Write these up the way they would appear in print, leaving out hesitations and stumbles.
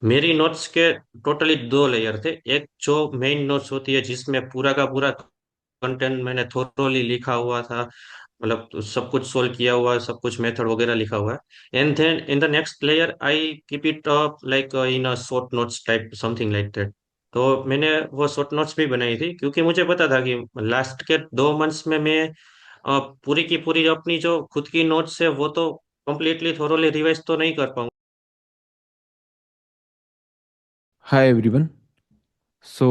मेरी नोट्स के टोटली दो लेयर थे। एक जो मेन नोट्स होती है जिसमें पूरा का पूरा कंटेंट मैंने थोरोली लिखा हुआ था, मतलब तो सब कुछ सोल्व किया हुआ है, सब कुछ मेथड वगैरह लिखा हुआ है। And then in the next layer I keep it up like in a short notes type something like that. तो मैंने वो शॉर्ट नोट्स भी बनाई थी क्योंकि मुझे पता था कि लास्ट के 2 मंथ्स में मैं पूरी की पूरी अपनी जो खुद की नोट्स है वो तो कम्प्लीटली थोरोली रिवाइज तो नहीं कर पाऊंगा। Hi everyone. So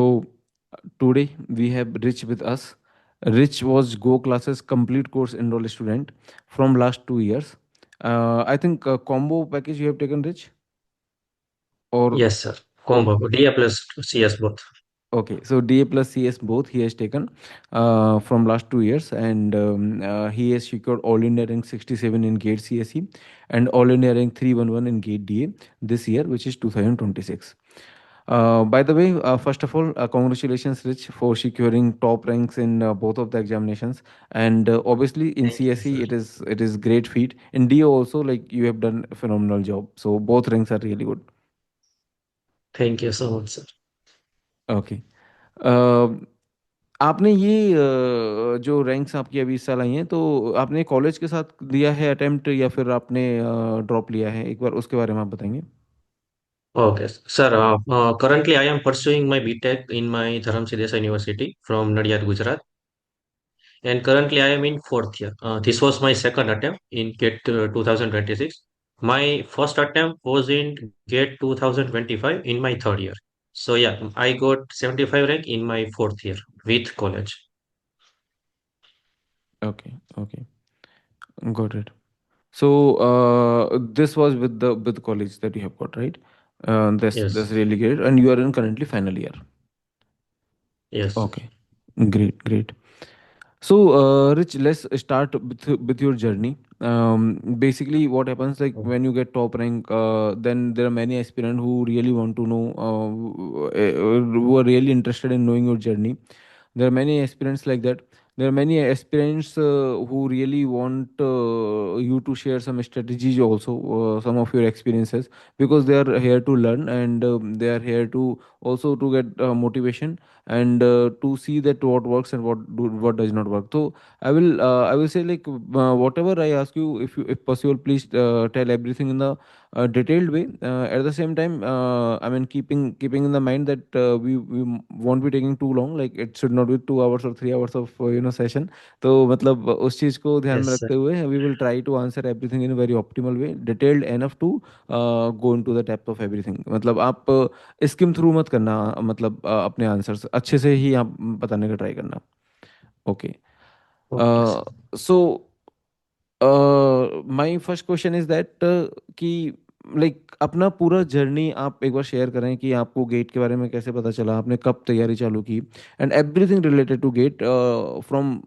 today we have Rich with us. Rich was Go classes complete course enrolled student from last 2 years. I think combo package you have taken, Rich, or yes sir, combo D plus C S both. okay. So DA plus CS both he has taken from last 2 years, and he has secured all India rank 67 in Gate CSE and all India rank 311 in Gate DA this year, which is 2026. By the way, first of all, congratulations, Rich, for securing top ranks in both of the examinations. And obviously, in thank you CSE, sir. it is great feat. In DO also, like you have done a phenomenal job. So both ranks are really good. Thank you so much sir. Okay. आपने ये जो ranks आपकी अभी इस साल आई हैं, तो आपने कॉलेज के साथ दिया है अटेम्प्ट या फिर आपने ड्रॉप लिया है? एक बार उसके बारे में आप बताएंगे। Okay, sir. Currently, I am pursuing my BTech in my Dharam Siddhesa University from Nadiad, Gujarat, and currently I am in fourth year. This was my second attempt in GATE 2026. My first attempt was in GATE 2025 in my third year. So yeah, I got 75 rank in my fourth year with college. Okay, okay, got it. So this was with the college that you have got, right? That's Yes, really great, and you are in currently final year. yes, sir. Okay, great, great. So, Rich, let's start with your journey. Basically, what happens like when you get top rank, then there are many aspirants who really want to know, who are really interested in knowing your journey. There are many aspirants like that. There are many aspirants who really want you to share some strategies also, some of your experiences, because they are here to learn, and they are here to also to get motivation, and to see that what works and what does not work. So I will say, like, whatever I ask you, if possible, please tell everything in the detailed way. At the same time, I mean, keeping in the mind that won't be taking too long. Like, it should not be 2 hours or 3 hours of session. तो मतलब उस चीज को ध्यान में Yes, sir. रखते हुए we will try to answer everything in a very optimal way, detailed enough to go into the depth of everything. मतलब आप स्किम थ्रू मत करना, मतलब अपने आंसर्स अच्छे से ही आप बताने का ट्राई करना। Okay. Okay, sir. So my first question is that कि लाइक अपना पूरा जर्नी आप एक बार शेयर करें कि आपको गेट के बारे में कैसे पता चला, आपने कब तैयारी चालू की, and everything related to GATE from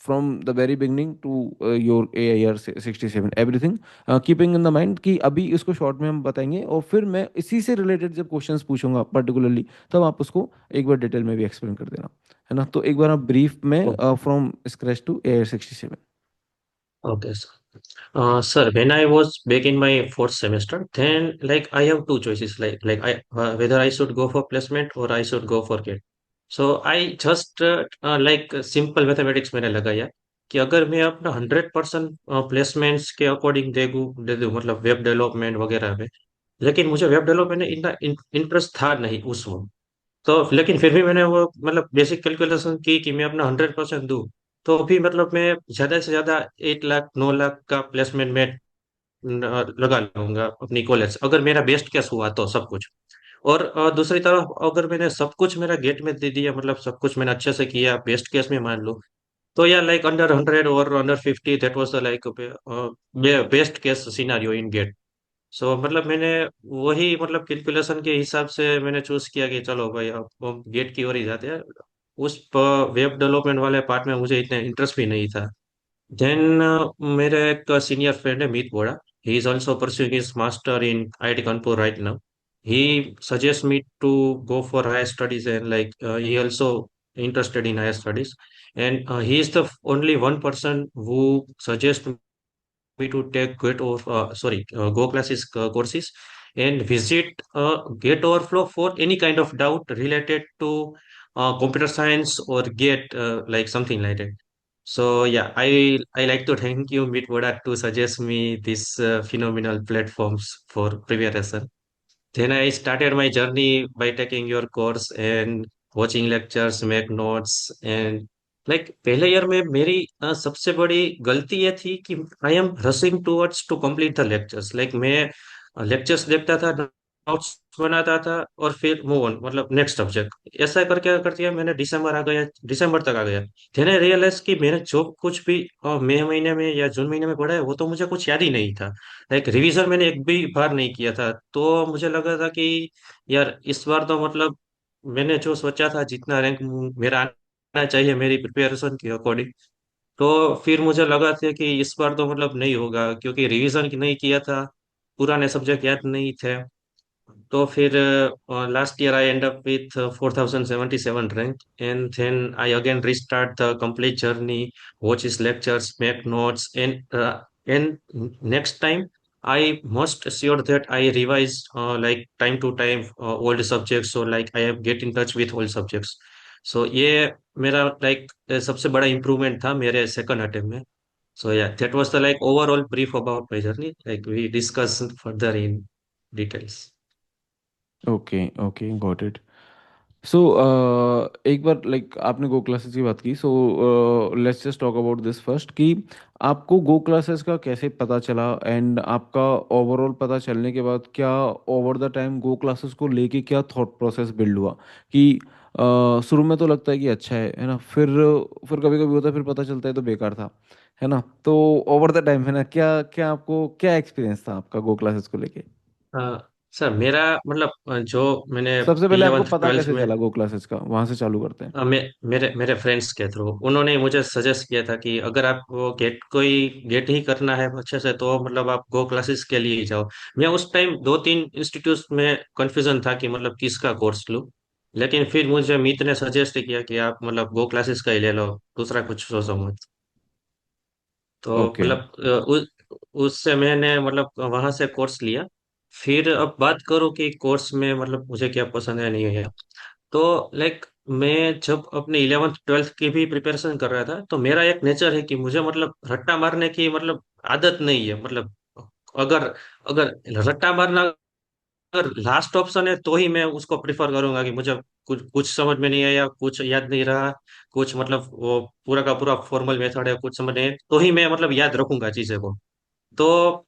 from the very beginning to your AIR 67, everything keeping in the mind कि अभी इसको शॉर्ट में हम बताएंगे, और फिर मैं इसी से रिलेटेड जब क्वेश्चंस पूछूंगा पर्टिकुलरली, तब आप उसको एक बार डिटेल में भी एक्सप्लेन कर देना, है ना? तो एक बार आप ब्रीफ में from scratch to AIR 67। Okay, sir. Sir, when I was back in my fourth semester, then like I have two choices, like I whether I should go for placement or I should go for GATE. So I just like simple mathematics मैंने लगाया कि अगर मैं अपना 100% placements के according दे दूँ मतलब web development वगैरह में, लेकिन मुझे वेब डेवलपमेंट में इतना इंटरेस्ट था नहीं उस वक्त। तो लेकिन फिर भी मैंने वो मतलब बेसिक कैलकुलेशन की कि मैं अपना 100% दूँ, तो भी मतलब मैं ज्यादा से ज्यादा 8 लाख 9 लाख का प्लेसमेंट में लगा लूंगा अपनी कॉलेज, अगर मेरा बेस्ट केस हुआ तो सब कुछ। और दूसरी तरफ अगर मैंने सब कुछ मेरा गेट में दे दिया, मतलब सब कुछ मैंने अच्छे से किया बेस्ट केस में मान लो, तो या लाइक अंडर 100 और under 50, that was the like best case scenario in GATE. So मतलब मैंने वही मतलब कैलकुलेशन के हिसाब से मैंने चूज किया कि चलो भाई अब गेट की ओर ही जाते हैं। उस वेब डेवलपमेंट वाले पार्ट में मुझे इतना इंटरेस्ट भी नहीं था। देन मेरे एक सीनियर फ्रेंड है Meet Boda, he is also pursuing his master in IIT Kanpur right now. He suggest me to go for higher studies and like he also interested in higher studies, and he is the only one person who suggests me to take GATE or sorry Go classes courses, and visit Get Overflow for any kind of doubt related to computer science or Get like something like that. So yeah, I like to thank you, Meetboda, to suggest me these phenomenal platforms for preparation. Then I started my journey by taking your course and watching lectures, make notes and like पहले year में मेरी सबसे बड़ी गलती ये थी कि I am rushing towards to complete the lectures like मैं लेक्चर्स देखता था, नोट्स बनाता था और फिर मूव ऑन मतलब नेक्स्ट सब्जेक्ट ऐसा करके कर दिया मैंने। दिसंबर तक आ गया। then I रियलाइज कि मैंने जो कुछ भी मई महीने में या जून महीने में पढ़ा है वो तो मुझे कुछ याद ही नहीं था। लाइक रिवीजन मैंने एक भी बार नहीं किया था। तो मुझे लगा था कि यार इस बार तो मतलब मैंने जो सोचा था जितना रैंक मेरा आना चाहिए मेरी प्रिपरेशन के अकॉर्डिंग, तो फिर मुझे लगा था कि इस बार तो मतलब नहीं होगा क्योंकि रिवीजन नहीं किया था, पुराने सब्जेक्ट याद नहीं थे। तो फिर last year I and up with 4077 rank and then I again restart the complete journey, watch his lectures, make notes and next time I must assure that I revise like time to time all the subjects, so like I have get in touch with all subjects. So ये मेरा like सबसे बड़ा improvement था मेरे second attempt में। So yeah, that was the like overall brief about my journey, like we discuss further in details. Okay okay got it. So एक बार like आपने गो क्लासेस की बात की, so let's just talk about this first कि आपको गो classes का कैसे पता चला एंड आपका ओवरऑल पता चलने के बाद क्या over the time go classes को लेके क्या थॉट प्रोसेस बिल्ड हुआ कि शुरू में तो लगता है कि अच्छा है ना, फिर कभी कभी होता है फिर पता चलता है तो बेकार था, है ना। तो ओवर द टाइम है ना, क्या क्या आपको क्या एक्सपीरियंस था आपका गो क्लासेस को लेके? सर मेरा मतलब जो मैंने सबसे पहले आपको 11th पता 12th कैसे में चला गो क्लासेस का, वहां से चालू करते हैं। मेरे मेरे फ्रेंड्स के थ्रू उन्होंने मुझे सजेस्ट किया था कि अगर आपको गेट ही करना है अच्छे से तो मतलब आप गो क्लासेस के लिए ही जाओ। मैं उस टाइम दो तीन इंस्टीट्यूट में कंफ्यूजन था कि मतलब किसका कोर्स लूँ, लेकिन फिर मुझे मीत ने सजेस्ट किया कि आप मतलब गो क्लासेस का ही ले लो, दूसरा कुछ सोचो मत। तो ओके। मतलब उससे मैंने मतलब वहां से कोर्स लिया। फिर अब बात करूँ कि कोर्स में मतलब मुझे क्या पसंद है नहीं है, तो लाइक मैं जब अपने 11th 12th की भी प्रिपरेशन कर रहा था तो मेरा एक नेचर है कि मुझे मतलब रट्टा मारने की मतलब आदत नहीं है। मतलब अगर अगर रट्टा मारना अगर लास्ट ऑप्शन है तो ही मैं उसको प्रिफर करूंगा कि मुझे कुछ कुछ समझ में नहीं आया, कुछ याद नहीं रहा, कुछ मतलब वो पूरा का पूरा फॉर्मल मेथड है कुछ समझ नहीं, तो ही मैं मतलब याद रखूंगा चीजें को। तो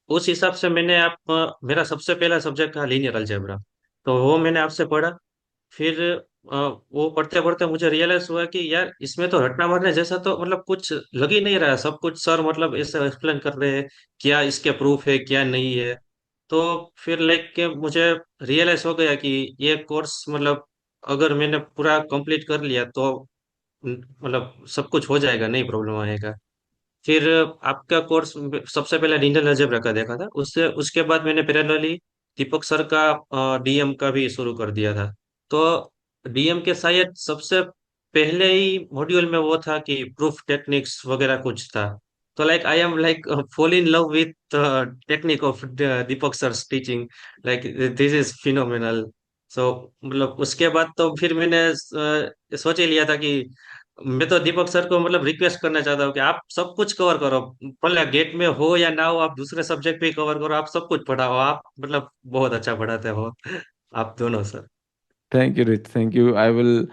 उस हिसाब से मैंने मेरा सबसे पहला सब्जेक्ट था लीनियर अलजेब्रा, तो वो मैंने आपसे पढ़ा। फिर वो पढ़ते पढ़ते मुझे रियलाइज हुआ कि यार इसमें तो रट्टा मारने जैसा तो मतलब कुछ लग ही नहीं रहा है, सब कुछ सर मतलब ऐसे एक्सप्लेन कर रहे हैं, क्या इसके प्रूफ है क्या नहीं है। तो फिर लाइक के मुझे रियलाइज हो गया कि ये कोर्स मतलब अगर मैंने पूरा कंप्लीट कर लिया तो मतलब सब कुछ हो जाएगा, नहीं प्रॉब्लम आएगा। फिर आपका कोर्स सबसे पहले लीनियर अलजेब्रा का देखा था, उससे उसके बाद मैंने पैरेलली दीपक सर का डीएम का भी शुरू कर दिया था। तो डीएम के शायद सबसे पहले ही मॉड्यूल में वो था कि प्रूफ टेक्निक्स वगैरह कुछ था। तो like I am like fall in love with technique of Deepak sir teaching, like this is phenomenal. So मतलब उसके बाद तो फिर मैंने सोच ही लिया था कि मैं तो दीपक सर को मतलब रिक्वेस्ट करना चाहता हूँ कि आप सब कुछ कवर करो, भले गेट में हो या ना हो, आप दूसरे सब्जेक्ट भी कवर करो, आप सब कुछ पढ़ाओ, आप मतलब बहुत अच्छा पढ़ाते हो आप दोनों sir. Thank you Rich, thank you. I will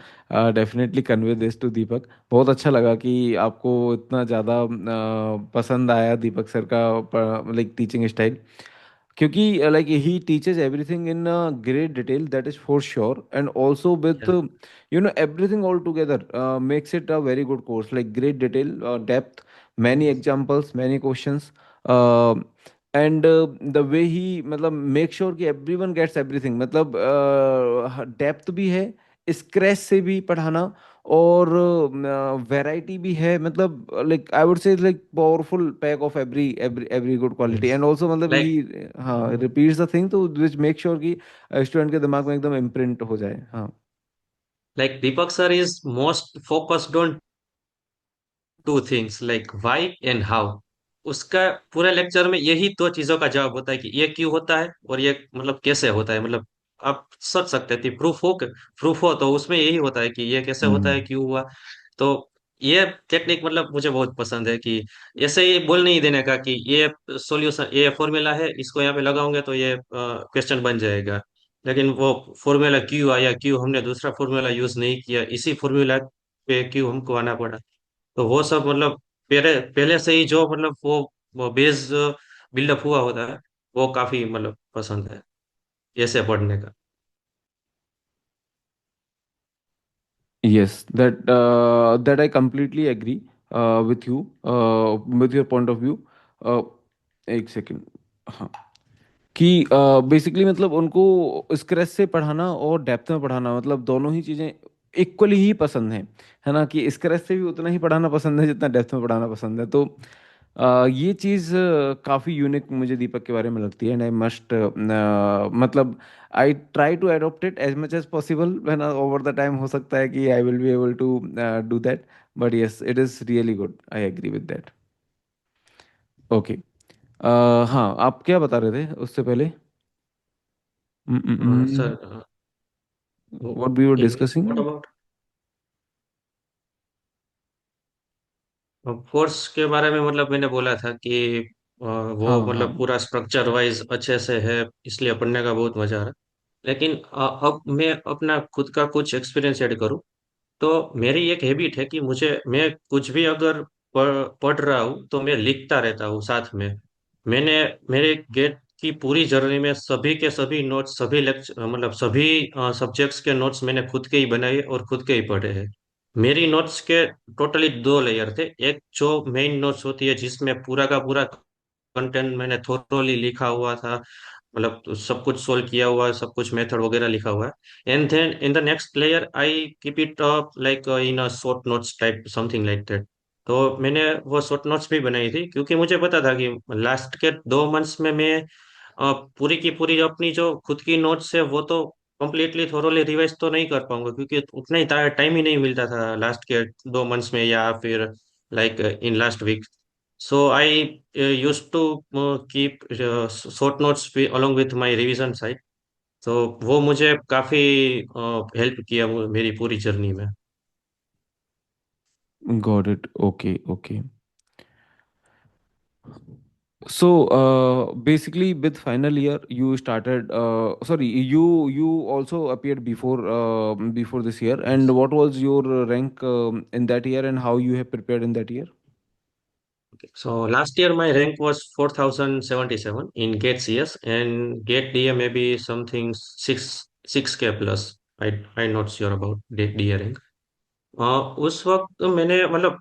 definitely convey this to Deepak. बहुत अच्छा लगा कि आपको इतना ज़्यादा पसंद आया दीपक सर का लाइक टीचिंग स्टाइल, क्योंकि like he teaches everything in great detail, that is for sure, and also with you know everything all together makes it a very good course, like great detail, depth, many examples, many questions, and the way ही मतलब make sure कि everyone gets everything, मतलब depth भी है, scratch से भी पढ़ाना, और variety भी है, मतलब like I would say like powerful pack of every good quality, yes and also मतलब लाइक ही हाँ रिपीट्स द थिंग, तो विच मेक श्योर कि स्टूडेंट के दिमाग में एकदम इम्प्रिंट हो जाए। हाँ। Deepak sir is most focused on two things like why and how. उसका पूरे लेक्चर में यही दो चीजों का जवाब होता है कि ये क्यों होता है और ये मतलब कैसे होता है, मतलब आप सोच सकते थे प्रूफ हो तो उसमें यही होता है कि ये कैसे होता हम्म। है, क्यों हुआ। तो ये टेक्निक मतलब मुझे बहुत पसंद है कि ऐसे ही बोल नहीं देने का कि ये सॉल्यूशन, ये फॉर्मूला है, इसको यहाँ पे लगाओगे तो ये क्वेश्चन बन जाएगा। लेकिन वो फॉर्मूला क्यों आया, क्यों हमने दूसरा फॉर्मूला यूज नहीं किया, इसी फॉर्मूला पे क्यों हमको आना पड़ा। तो वो सब मतलब पहले पहले से ही जो मतलब वो बेस बिल्डअप हुआ होता है, वो काफी मतलब पसंद है ऐसे पढ़ने का। Yes, that I completely agree with you, with your point of view. uh, एक सेकेंड। हाँ, कि बेसिकली मतलब उनको स्क्रैच से पढ़ाना और डेप्थ में पढ़ाना मतलब दोनों ही चीज़ें इक्वली ही पसंद हैं, है ना? कि स्क्रैच से भी उतना ही पढ़ाना पसंद है जितना डेप्थ में पढ़ाना पसंद है। तो ये चीज़ काफ़ी यूनिक मुझे दीपक के बारे में लगती है, एंड आई मस्ट मतलब I try to adopt it as much as possible, है ना? ओवर द टाइम हो सकता है कि I will be able to do that, but yes it is really good, I agree with that. Okay. हाँ, आप क्या बता रहे थे उससे पहले? Sir, What we were what discussing? About course के बारे में, मतलब मैंने बोला था कि वो हाँ हाँ। मतलब पूरा स्ट्रक्चर वाइज अच्छे से है, इसलिए पढ़ने का बहुत मजा आ रहा है। लेकिन अब मैं अपना खुद का कुछ एक्सपीरियंस ऐड करूँ तो मेरी एक हैबिट है कि मैं कुछ भी अगर पढ़ रहा हूँ तो मैं लिखता रहता हूँ साथ में। मैंने मेरे गेट की पूरी जर्नी में सभी के सभी नोट्स, सभी लेक्चर, मतलब सभी सब्जेक्ट्स के नोट्स मैंने खुद के ही बनाए और खुद के ही पढ़े हैं। मेरी नोट्स के टोटली दो लेयर थे। एक जो मेन नोट्स होती है जिसमें पूरा का पूरा कंटेंट मैंने थोरोली लिखा हुआ था, मतलब तो सब कुछ सोल्व किया हुआ है, सब कुछ मेथड वगैरह लिखा हुआ है। And then in the next layer I keep it up like in a short notes type something like that. तो मैंने वो शॉर्ट नोट्स भी बनाई थी क्योंकि मुझे पता था कि लास्ट के 2 मंथ्स में मैं पूरी की पूरी अपनी जो खुद की नोट्स है वो तो कम्प्लीटली थोरोली रिवाइज तो नहीं कर पाऊंगा, क्योंकि उतना ही टाइम ही नहीं मिलता था लास्ट के 2 मंथ्स में, या फिर like in last week. So I use to keep short notes along with my revision side। तो वो मुझे काफी हेल्प किया मेरी पूरी जर्नी में। Got it. Okay, okay. So basically, with final year, you started. Sorry, you also appeared before this year. And what was your rank in that year, and how you have prepared in that year? So last year my rank was 4077 in GATE CS, and GATE DA maybe something 6K plus। I not sure about GATE DA rank। उस वक्त मैंने मतलब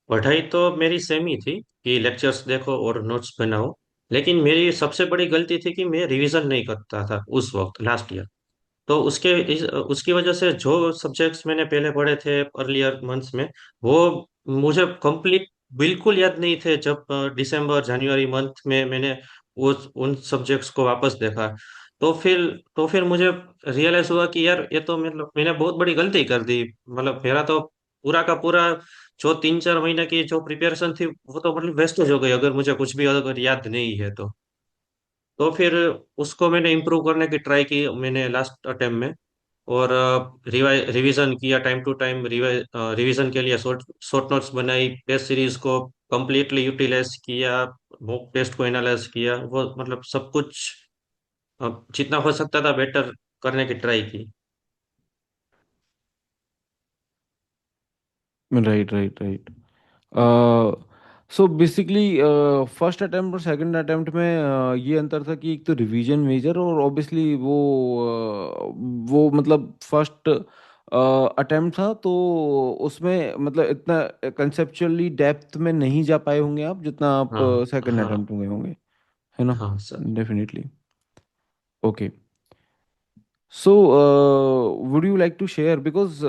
पढ़ाई तो मेरी same ही थी कि lectures देखो और नोट्स बनाओ। लेकिन मेरी सबसे बड़ी गलती थी कि मैं रिवीजन नहीं करता था उस वक्त लास्ट ईयर। तो उसकी वजह से जो सब्जेक्ट्स मैंने पहले पढ़े थे अर्लियर मंथ्स में, वो मुझे कंप्लीट बिल्कुल याद नहीं थे। जब दिसंबर जनवरी मंथ में मैंने उन सब्जेक्ट्स को वापस देखा, तो फिर मुझे रियलाइज हुआ कि यार ये तो मतलब मैंने बहुत बड़ी गलती कर दी। मतलब मेरा तो पूरा का पूरा जो 3-4 महीने की जो प्रिपरेशन थी वो तो मतलब वेस्टेज हो गई, अगर मुझे कुछ भी अगर याद नहीं है तो। फिर उसको मैंने इम्प्रूव करने की ट्राई की मैंने लास्ट अटेम्प्ट में। और रिवीजन किया टाइम टू टाइम, रिवीजन के लिए शॉर्ट शॉर्ट नोट्स बनाई, टेस्ट सीरीज को कंप्लीटली यूटिलाइज किया, मॉक टेस्ट को एनालाइज किया, वो मतलब सब कुछ जितना हो सकता था बेटर करने की ट्राई की। Right, right, right. So basically first attempt और सेकंड अटेम्प्ट में ये अंतर था कि एक तो रिवीजन मेजर, और ऑब्वियसली वो मतलब फर्स्ट अटेम्प्ट था, तो उसमें मतलब इतना कंसेप्चुअली डेप्थ में नहीं जा पाए होंगे आप जितना आप हाँ सेकंड हाँ अटेम्प्ट में होंगे, है ना? हाँ sir. Definitely. Okay. So would you like to share, because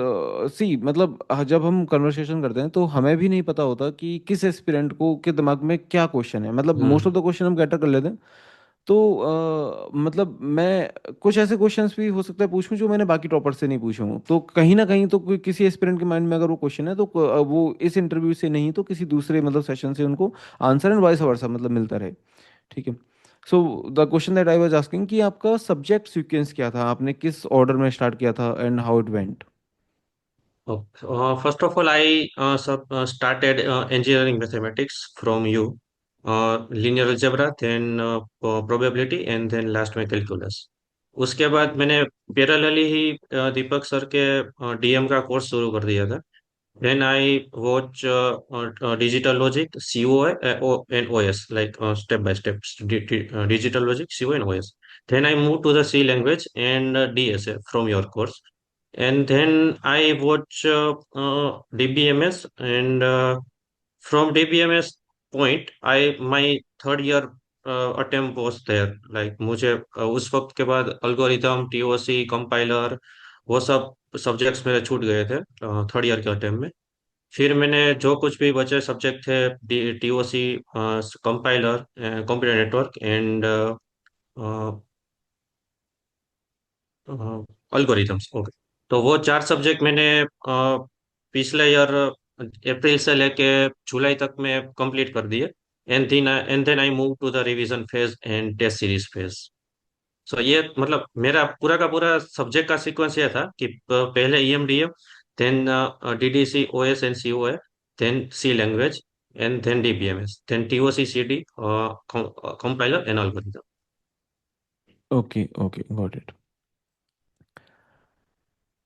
see मतलब जब हम कन्वर्सेशन करते हैं तो हमें भी नहीं पता होता कि किस एस्पिरेंट को के दिमाग में क्या क्वेश्चन है। मतलब most hmm of the question हम कैटर कर लेते हैं, तो मतलब मैं कुछ ऐसे क्वेश्चंस भी हो सकता है पूछूं जो मैंने बाकी टॉपर से नहीं पूछे हूँ, तो कहीं ना कहीं तो किसी एस्पिरेंट के माइंड में अगर वो क्वेश्चन है तो वो इस इंटरव्यू से नहीं तो किसी दूसरे मतलब सेशन से उनको आंसर एंड वाइस वर्सा मतलब मिलता रहे। ठीक है। So the question that I was asking कि आपका सब्जेक्ट सीक्वेंस क्या था, आपने किस ऑर्डर में स्टार्ट किया था and how it went. Okay. First of all, I started engineering mathematics from you, linear algebra, then probability, and then last में calculus. उसके बाद मैंने पैरेलली ही दीपक सर के डीएम का कोर्स शुरू कर दिया था। Then I watch digital logic, COI, and OS, like step by step, digital logic, COI, and OS. Then I move to the C language and DSA from your course. And then I watch DBMS, and from DBMS point, I my third year attempt was there. Like मुझे उस वक्त के बाद algorithm, TOC, compiler, वो सब subjects मेरे छूट गए थे थर्ड ईयर के अटेम्प्ट में। फिर मैंने जो कुछ भी बचे सब्जेक्ट थे, TOC, compiler, computer network and algorithms, okay. तो वो चार सब्जेक्ट मैंने पिछले ईयर अप्रैल से लेके जुलाई तक में कंप्लीट कर दिए। And then I move to the revision phase and test series phase. So ये मतलब मेरा पूरा का पूरा सब्जेक्ट का सीक्वेंस ये था कि पहले EMDM, then DDC, OS and COA, then C language, and then DBMS, then TOC, CD, compiler and algorithm. Okay okay got it.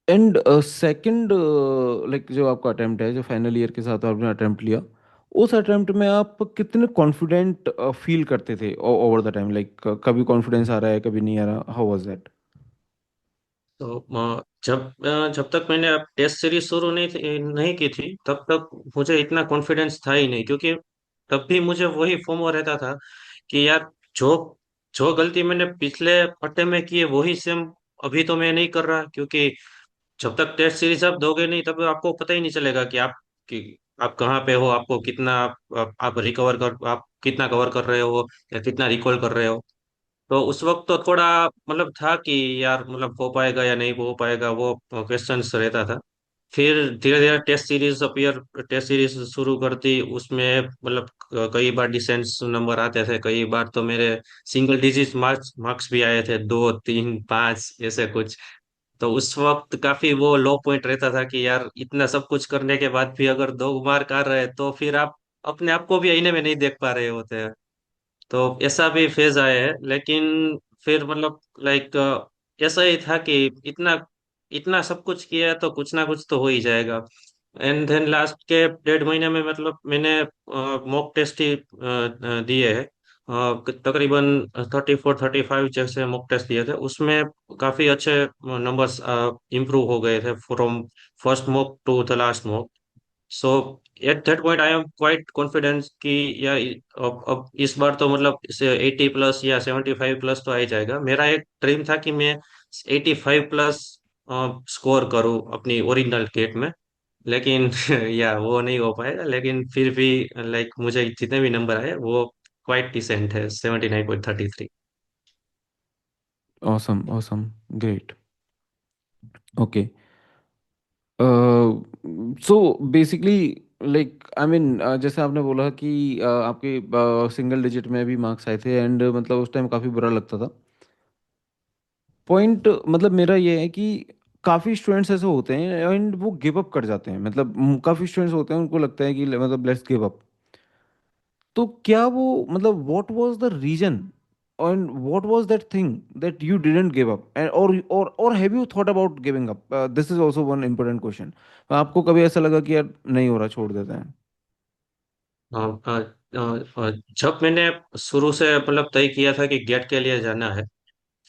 And second like जो आपका अटेम्प्ट है, जो फाइनल ईयर के साथ आपने अटेम्प्ट लिया, उस अटेम्प्ट में आप कितने कॉन्फिडेंट फील करते थे ओवर द टाइम, लाइक कभी कॉन्फिडेंस आ रहा है कभी नहीं आ रहा, हाउ वाज दैट। तो जब तक मैंने अब टेस्ट सीरीज शुरू नहीं की थी तब तक मुझे इतना कॉन्फिडेंस था ही नहीं, क्योंकि तब भी मुझे वही फोमो रहता था कि यार जो जो गलती मैंने पिछले अटेम्प्ट में की है वही सेम अभी तो मैं नहीं कर रहा, क्योंकि जब तक टेस्ट सीरीज आप दोगे नहीं तब आपको पता ही नहीं चलेगा कि आप कहाँ पे हो, आपको कितना आप रिकवर कर आप कितना कवर कर रहे हो या कितना रिकॉल कर रहे हो। तो उस वक्त तो थोड़ा मतलब था कि यार मतलब हो पाएगा या नहीं हो पाएगा, वो क्वेश्चंस रहता था। फिर धीरे धीरे टेस्ट सीरीज शुरू कर दी, उसमें मतलब कई बार डिसेंट नंबर आते थे, कई बार तो मेरे सिंगल डिजिट मार्क्स मार्क्स भी आए थे, 2, 3, 5 ऐसे कुछ। तो उस वक्त काफी वो लो पॉइंट रहता था कि यार इतना सब कुछ करने के बाद भी अगर 2 मार्क आ रहे हैं तो फिर आप अपने आप को भी आईने में नहीं देख पा रहे होते हैं। तो ऐसा भी फेज आया है, लेकिन फिर मतलब लाइक ऐसा ही था कि इतना इतना सब कुछ किया है तो कुछ ना कुछ तो हो ही जाएगा। एंड देन लास्ट के 1.5 महीने में मतलब मैंने मॉक टेस्ट ही दिए हैं। तकरीबन 34, 35 जैसे मॉक टेस्ट दिए थे, उसमें काफी अच्छे नंबर्स इम्प्रूव हो गए थे from first mock to the last mock. So at that point I am quite confidence कि यार अब इस बार तो मतलब 80 प्लस या 75 प्लस तो आ ही जाएगा। मेरा एक ड्रीम था कि मैं 85 प्लस स्कोर करूं अपनी ओरिजिनल केट में, लेकिन या वो नहीं हो पाएगा, लेकिन फिर भी लाइक मुझे जितने भी नंबर आए वो क्वाइट डिसेंट है, 79.33। Awesome awesome great. Okay. So basically like I mean जैसे आपने बोला कि आपके सिंगल डिजिट में भी मार्क्स आए थे एंड मतलब उस टाइम काफ़ी बुरा लगता था। पॉइंट मतलब मेरा ये है कि काफ़ी स्टूडेंट्स ऐसे होते हैं एंड वो गिव अप कर जाते हैं, मतलब काफ़ी स्टूडेंट्स होते हैं उनको लगता है कि मतलब लेट्स गिव अप। तो क्या वो मतलब what was the reason and what was that thing that you didn't give up and और have you thought about giving up, this is also one important question. आपको कभी ऐसा लगा कि यार नहीं हो रहा छोड़ देते हैं। अ, अ, जब मैंने शुरू से मतलब तय किया था कि गेट के लिए जाना है,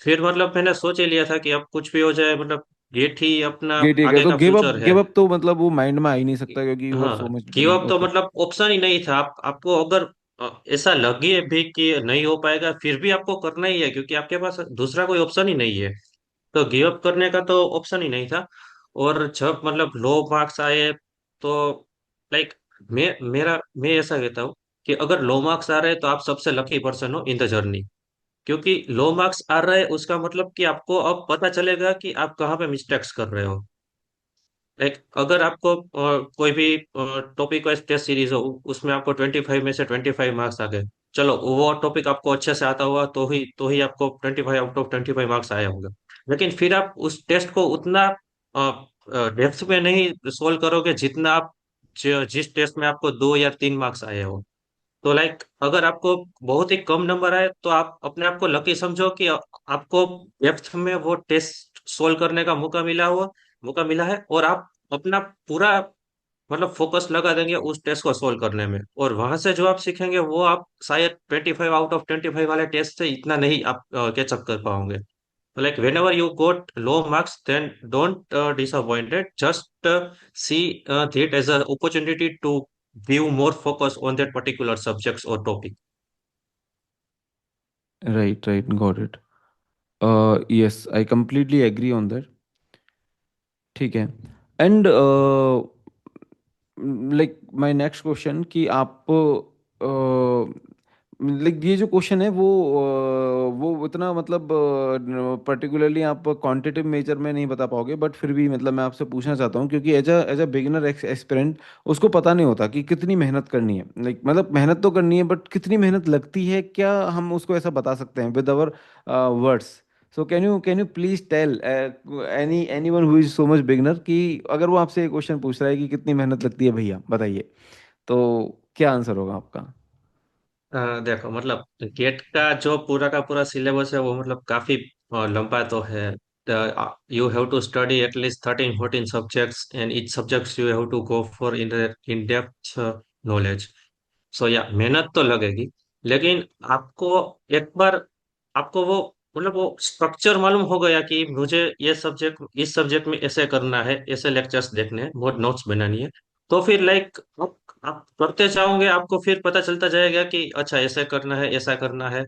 फिर मतलब मैंने सोच ही लिया था कि अब कुछ भी हो जाए, मतलब गेट ही अपना ये ठीक है, आगे तो का फ्यूचर है। गिव अप तो मतलब वो माइंड में आ ही नहीं सकता क्योंकि यू आर सो हाँ, मच गिव डिटेडिंग। अप तो ओके। मतलब ऑप्शन ही नहीं था। आपको अगर ऐसा लगे भी कि नहीं हो पाएगा फिर भी आपको करना ही है, क्योंकि आपके पास दूसरा कोई ऑप्शन ही नहीं है। तो गिव अप करने का तो ऑप्शन ही नहीं था। और जब मतलब लो मार्क्स आए तो लाइक मैं ऐसा कहता हूँ कि अगर लो मार्क्स आ रहे हैं तो आप सबसे लकी पर्सन हो इन द जर्नी, क्योंकि लो मार्क्स आ रहे हैं उसका मतलब कि आपको अब पता चलेगा कि आप कहाँ पे मिस्टेक्स कर रहे हो। लाइक अगर आपको कोई भी टॉपिक वाइज टेस्ट सीरीज हो, उसमें आपको 25 में से 25 मार्क्स आ गए। चलो वो टॉपिक आपको अच्छे से आता हुआ तो ही आपको 25 आउट ऑफ 25 मार्क्स आए होंगे। लेकिन फिर आप उस टेस्ट को उतना डेप्थ में नहीं सोल्व करोगे जितना आप जिस टेस्ट में आपको 2 या 3 मार्क्स आए हो। तो लाइक अगर आपको बहुत ही कम नंबर आए तो आप अपने आप को लकी समझो कि आपको डेप्थ में वो टेस्ट सोल्व करने का मौका मिला है, और आप अपना पूरा मतलब फोकस लगा देंगे उस टेस्ट को सोल्व करने में, और वहां से जो आप सीखेंगे वो आप शायद 25 आउट ऑफ 25 वाले टेस्ट से इतना नहीं आप कैचअप कर पाओगे। Like whenever you got low marks, then don't disappointed. Just see it as an opportunity to give more focus on that particular subjects or topic. Right, right, got it. Yes, I completely agree on that. ठीक है. And like my next question कि आप like ये जो question है वो उतना मतलब पर्टिकुलरली आप क्वांटिटेटिव मेजर में नहीं बता पाओगे, बट फिर भी मतलब मैं आपसे पूछना चाहता हूँ क्योंकि एज अ बिगिनर एक्सपेरेंट उसको पता नहीं होता कि कितनी मेहनत करनी है, लाइक मतलब मेहनत तो करनी है बट कितनी मेहनत लगती है, क्या हम उसको ऐसा बता सकते हैं with our words? So can you please tell anyone who is so much beginner कि अगर वो आपसे एक क्वेश्चन पूछ रहा है कि कितनी मेहनत लगती है भैया बताइए, तो क्या आंसर होगा आपका? देखो मतलब गेट का जो पूरा का पूरा सिलेबस है वो मतलब काफी लंबा तो है। You have to study at least 13 14 subjects, and each subjects you have to go for in depth knowledge. So या मेहनत तो लगेगी, लेकिन आपको एक बार आपको वो मतलब वो स्ट्रक्चर मालूम हो गया कि मुझे ये सब्जेक्ट इस सब्जेक्ट में ऐसे करना है, ऐसे लेक्चर्स देखने हैं, बहुत नोट्स बनानी है। तो फिर लाइक आप करते जाओगे, आपको फिर पता चलता जाएगा कि अच्छा ऐसा करना है, ऐसा करना है।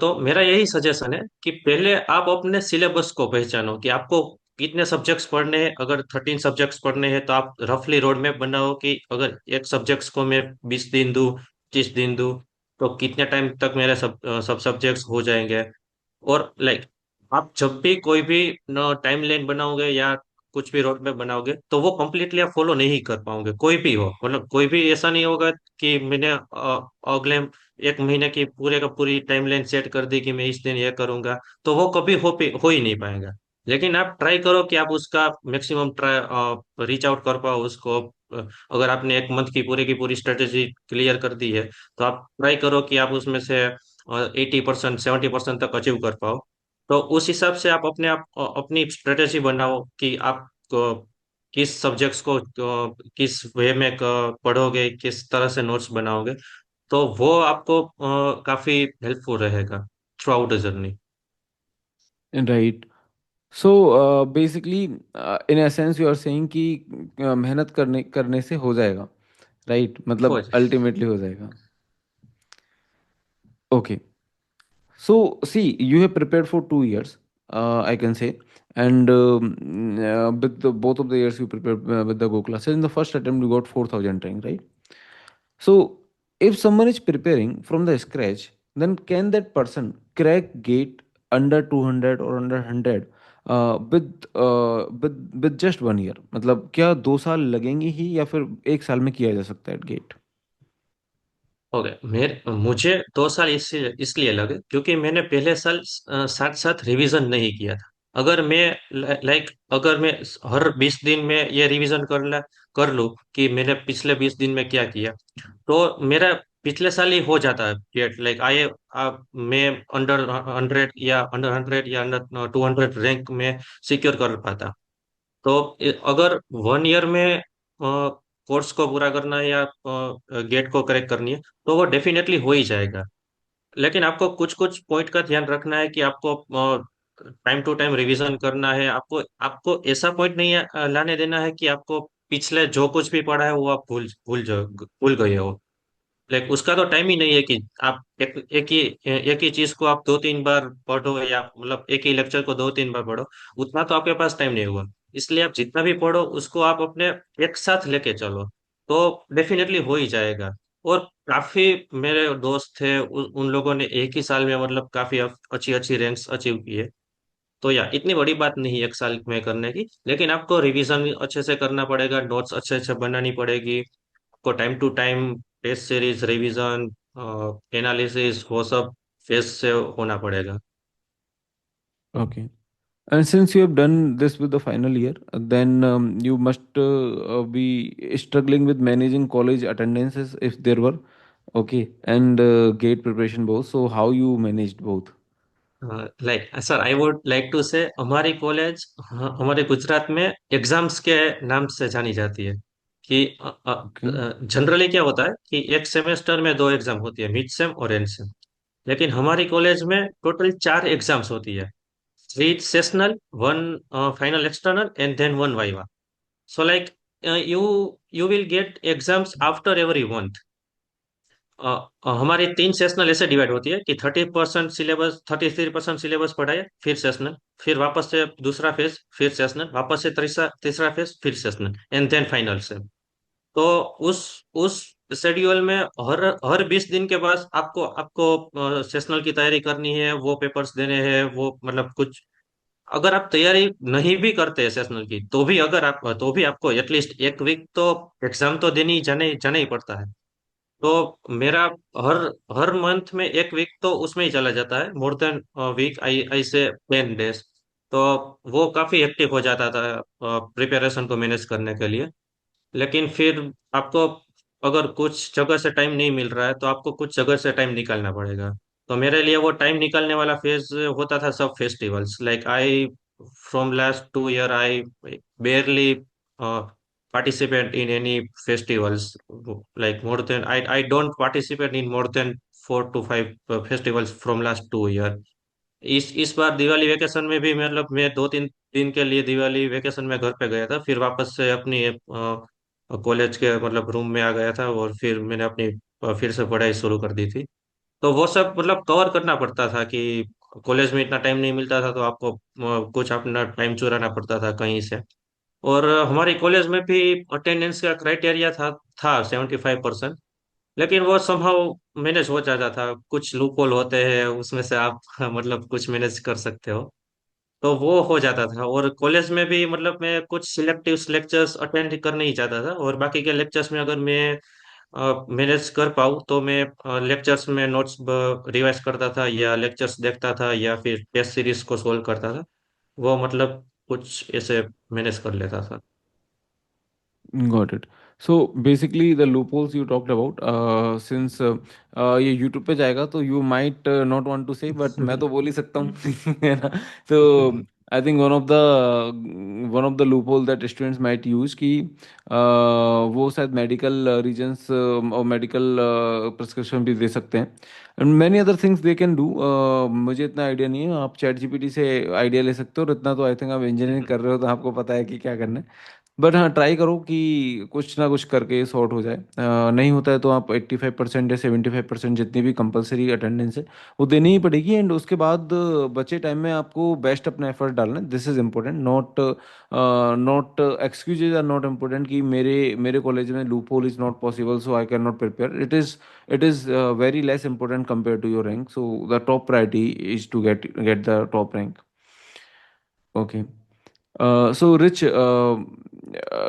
तो मेरा यही सजेशन है कि पहले आप अपने सिलेबस को पहचानो कि आपको कितने सब्जेक्ट्स पढ़ने हैं। अगर 13 सब्जेक्ट्स पढ़ने हैं तो आप रफली रोड मैप बनाओ कि अगर एक सब्जेक्ट्स को मैं 20 दिन दूँ, 30 दिन दूँ, तो कितने टाइम तक मेरे सब सब्जेक्ट्स हो जाएंगे। और लाइक आप जब भी कोई भी टाइम लाइन बनाओगे या कुछ भी रोड मैप बनाओगे तो वो कम्प्लीटली आप फॉलो नहीं कर पाओगे, कोई भी हो। मतलब कोई भी ऐसा नहीं होगा कि मैंने अगले 1 महीने की पूरे का पूरी टाइमलाइन सेट कर दी कि मैं इस दिन ये करूंगा, तो वो कभी हो ही नहीं पाएगा। लेकिन आप ट्राई करो कि आप उसका मैक्सिमम ट्राई रीच आउट कर पाओ उसको। अगर आपने 1 मंथ की पूरी स्ट्रेटेजी क्लियर कर दी है, तो आप ट्राई करो कि आप उसमें से 80% 70% तक अचीव कर पाओ। तो उस हिसाब से आप अपनी स्ट्रेटेजी बनाओ कि आप किस सब्जेक्ट्स को किस वे में पढ़ोगे, किस तरह से नोट्स बनाओगे। तो वो आपको काफी हेल्पफुल रहेगा throughout the journey. Right. So basically in essence you are saying कि मेहनत करने करने से हो जाएगा, राइट? हो मतलब जाए। अल्टीमेटली हो जाएगा. Okay. So, see, you have prepared for 2 years, I can say, and with both of the years you prepared with the Go classes. In the first attempt, you got 4,000 rank, right? So, if someone is preparing from the scratch, then can that person crack gate under 200 or under 100 with just 1 year? मतलब क्या 2 साल लगेंगे ही या फिर 1 साल में किया जा सकता है गेट? हो गए मेरे मुझे 2 साल इसलिए लगे क्योंकि मैंने पहले साल साथ साथ रिवीजन नहीं किया था। अगर मैं लाइक अगर मैं हर 20 दिन में ये रिवीजन कर लूँ कि मैंने पिछले 20 दिन में क्या किया, तो मेरा पिछले साल ही हो जाता है गेट। लाइक मैं अंडर 100 या अंडर 200 रैंक में सिक्योर कर पाता। तो अगर 1 ईयर में कोर्स को पूरा करना है या गेट को करेक्ट करनी है, तो वो डेफिनेटली हो ही जाएगा। लेकिन आपको कुछ कुछ पॉइंट का ध्यान रखना है कि आपको टाइम टू टाइम रिवीजन करना है। आपको आपको ऐसा पॉइंट नहीं लाने देना है कि आपको पिछले जो कुछ भी पढ़ा है वो आप भूल गए हो। लाइक उसका तो टाइम ही नहीं है कि आप एक ही चीज को आप 2 3 बार पढ़ो, या मतलब एक ही लेक्चर को 2 3 बार पढ़ो। उतना तो आपके पास टाइम नहीं होगा। इसलिए आप जितना भी पढ़ो उसको आप अपने एक साथ लेके चलो, तो डेफिनेटली हो ही जाएगा। और काफी मेरे दोस्त थे, उन लोगों ने एक ही साल में मतलब काफी अच्छी अच्छी रैंक्स अचीव की है। तो या इतनी बड़ी बात नहीं है एक साल में करने की, लेकिन आपको रिवीजन अच्छे से करना पड़ेगा, नोट्स अच्छे अच्छे बनानी पड़ेगी आपको, time to time test series revision analysis वो सब फेस से होना पड़ेगा। Okay. And since you have done this with the final year, then you must be struggling with managing college attendances if there were. Okay. And gate preparation both. So how you managed both? Like sir, I would like to say हमारी college हमारे गुजरात में exams के नाम से जानी जाती है कि Okay. जनरली क्या होता है कि एक सेमेस्टर में दो एग्जाम होती है, मिड सेम और एंड सेम। लेकिन हमारी कॉलेज में टोटल चार एग्जाम्स होती है, three sessional, one final external and then one viva. So like you you will get exams after every month. हमारी तीन सेशनल ऐसे डिवाइड होती है कि 30% सिलेबस, 33% सिलेबस पढ़ाए, फिर सेशनल, फिर वापस से दूसरा फेज, फिर सेशनल, वापस से तीसरा तीसरा फेज, फिर सेशनल एंड देन फाइनल से। तो उस उस शेड्यूल में हर हर 20 दिन के बाद आपको आपको सेशनल की तैयारी करनी है, वो पेपर्स देने हैं, वो मतलब कुछ। अगर आप तैयारी नहीं भी करते हैं सेशनल की, तो भी आपको एटलीस्ट एक वीक तो एग्जाम तो देनी जाने जाना ही पड़ता है। तो मेरा हर हर मंथ में एक वीक तो उसमें ही चला जाता है, मोर देन वीक, आई आई से 10 डेज। तो वो काफी हेक्टिक हो जाता था प्रिपरेशन को मैनेज करने के लिए। लेकिन फिर आपको अगर कुछ जगह से टाइम नहीं मिल रहा है तो आपको कुछ जगह से टाइम निकालना पड़ेगा। तो मेरे लिए वो टाइम निकालने वाला फेज होता था सब festivals. Like I from last 2 year I barely participate in any festivals. Like more than I don't participate in more than 4 to 5 festivals from last 2 year. इस बार दिवाली वेकेशन में भी मतलब मैं 2-3 दिन के लिए दिवाली वेकेशन में घर पे गया था, फिर वापस से अपनी कॉलेज के मतलब रूम में आ गया था, और फिर मैंने अपनी फिर से पढ़ाई शुरू कर दी थी। तो वो सब मतलब कवर करना पड़ता था कि कॉलेज में इतना टाइम नहीं मिलता था, तो आपको कुछ अपना टाइम चुराना पड़ता था कहीं से। और हमारी कॉलेज में भी अटेंडेंस का क्राइटेरिया था 75%। लेकिन वो समहाउ मैनेज हो जाता था, कुछ लूप होल होते हैं उसमें से आप मतलब कुछ मैनेज कर सकते हो। तो वो हो जाता था। और कॉलेज में भी मतलब मैं कुछ सिलेक्टिव लेक्चर्स अटेंड करने ही चाहता था, और बाकी के लेक्चर्स में अगर मैं मैनेज कर पाऊँ तो मैं लेक्चर्स में नोट्स रिवाइज करता था, या लेक्चर्स देखता था, या फिर टेस्ट सीरीज को सोल्व करता था। वो मतलब कुछ ऐसे मैनेज कर लेता था। Got it. So basically, the loopholes you talked about, since ये YouTube पे जाएगा तो you might not want to say, but मैं तो बोल ही सकता हूँ है ना? तो I think one of the loophole that students might use कि वो शायद medical regions और medical prescription भी दे सकते हैं, and many other things they can do. मुझे इतना आइडिया नहीं है, आप चैट जीपीटी से आइडिया ले सकते हो, और इतना तो आई थिंक आप इंजीनियरिंग कर रहे हो तो आपको पता है कि क्या करना है। बट हाँ, ट्राई करो कि कुछ ना कुछ करके सॉर्ट हो जाए। नहीं होता है तो आप 85% या 75% जितनी भी कंपलसरी अटेंडेंस है वो देनी ही पड़ेगी, एंड उसके बाद बचे टाइम में आपको बेस्ट अपना एफर्ट डालना है। This is important, not not excuses are not important कि मेरे कॉलेज में loophole is not possible so I can not prepare. It is very less important compare to your rank, so the top priority is to get the top rank. Okay. So Rich,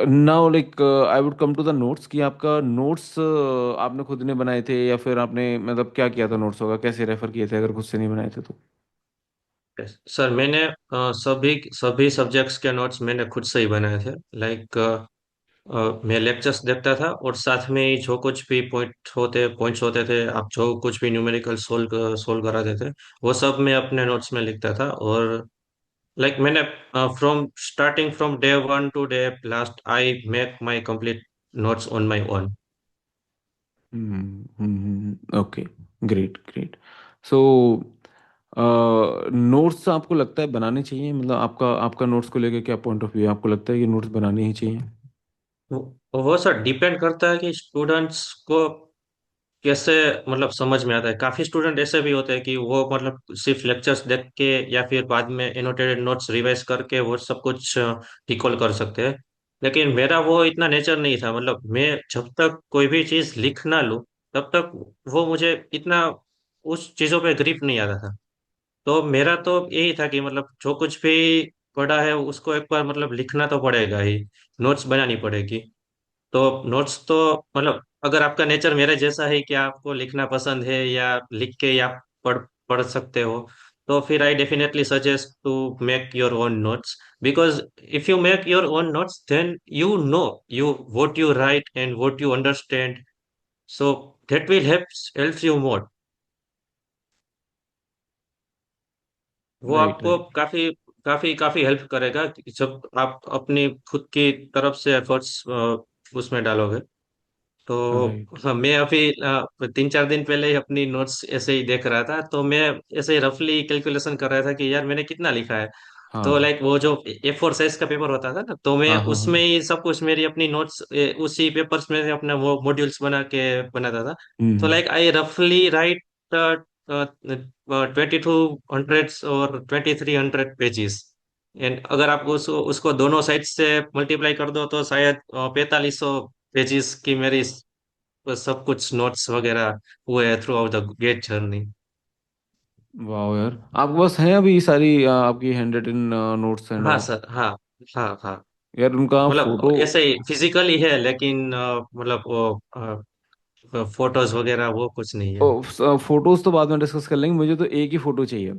now like I would come to the notes कि आपका notes आपने खुद ने बनाए थे या फिर आपने मतलब क्या किया था, नोट्स होगा कैसे रेफर किए थे अगर खुद से नहीं बनाए थे तो? सर मैंने सभी सभी सब्जेक्ट्स के नोट्स मैंने खुद से ही बनाए थे। लाइक मैं लेक्चर्स देखता था, और साथ में ही जो कुछ भी पॉइंट्स होते थे, आप जो कुछ भी न्यूमेरिकल सोल्व सोल्व कराते थे, वो सब मैं अपने नोट्स में लिखता था। और लाइक मैंने from starting from day 1 to day last I make my complete notes on my own. Okay. Great great. So notes आपको लगता है बनाने चाहिए, मतलब आपका आपका नोट्स को लेकर क्या पॉइंट ऑफ व्यू है, आपको लगता है कि नोट्स बनाने ही चाहिए? वो सर डिपेंड करता है कि स्टूडेंट्स को कैसे मतलब समझ में आता है। काफी स्टूडेंट ऐसे भी होते हैं कि वो मतलब सिर्फ लेक्चर्स देख के या फिर बाद में एनोटेटेड नोट्स रिवाइज करके वो सब कुछ रिकॉल कर सकते हैं। लेकिन मेरा वो इतना नेचर नहीं था। मतलब मैं जब तक कोई भी चीज लिख ना लूं, तब तक वो मुझे इतना उस चीज़ों पे ग्रिप नहीं आता था। तो मेरा तो यही था कि मतलब जो कुछ भी पढ़ा है उसको एक बार मतलब लिखना तो पड़ेगा ही, नोट्स बनानी पड़ेगी। तो नोट्स तो मतलब अगर आपका नेचर मेरे जैसा है कि आपको लिखना पसंद है या लिख के या पढ़ पढ़ सकते हो, तो फिर I definitely suggest to make your own notes, because if you make your own notes then you know you what you write and what you understand, so that will help you more. वो right, आपको right, काफी काफी काफी help करेगा कि जब आप अपनी खुद की तरफ से एफर्ट्स उसमें डालोगे। तो राइट। हाँ, मैं अभी 3-4 दिन पहले ही अपनी नोट्स ऐसे ही देख रहा था, तो मैं ऐसे ही रफली कैलकुलेशन कर रहा था कि यार मैंने कितना लिखा है। तो हाँ, लाइक वो जो A4 साइज का पेपर होता था ना, तो मैं हाँ, हाँ, हाँ। उसमें ही सब कुछ मेरी अपनी नोट्स उसी पेपर्स में से अपना वो मॉड्यूल्स बना के बनाता था। तो हम्म। लाइक आई रफली राइट 2200 और 2300 पेजेस। एंड अगर आप उसको उसको दोनों साइड से मल्टीप्लाई कर दो तो शायद 4500 पेजेस की मेरी सब कुछ नोट्स वगैरह हुए हैं throughout the GATE journey. वाह यार, आपके पास है अभी सारी आपकी हैंड रिटन नोट्स एंड हाँ ऑल? सर, हाँ। हाँ हाँ। यार उनका मतलब फोटो। ऐसे ही फिजिकली है, लेकिन मतलब वो फोटोज वगैरह वो कुछ नहीं है। फोटोज तो बाद में डिस्कस कर लेंगे, मुझे तो एक ही फोटो चाहिए।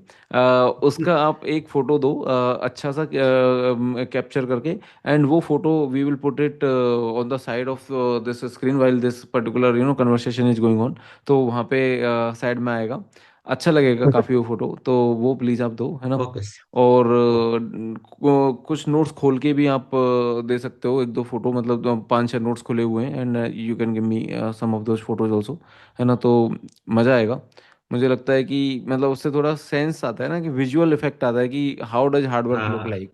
उसका आप एक फोटो दो, अच्छा सा कैप्चर करके। एंड वो photo we will put it on the side of this screen while this particular conversation is going on. तो वहाँ पे साइड में आएगा, अच्छा लगेगा काफ़ी वो फोटो। तो वो प्लीज़ आप दो, है ना। ओके। और कुछ नोट्स खोल के भी आप दे सकते हो, एक दो फोटो, मतलब 5-6 नोट्स खुले हुए हैं, and you can give me some of those photos also, है ना। तो मज़ा आएगा। मुझे लगता है कि मतलब उससे थोड़ा सेंस आता है ना, कि विजुअल इफेक्ट आता है कि how does hard work look हाँ। Like.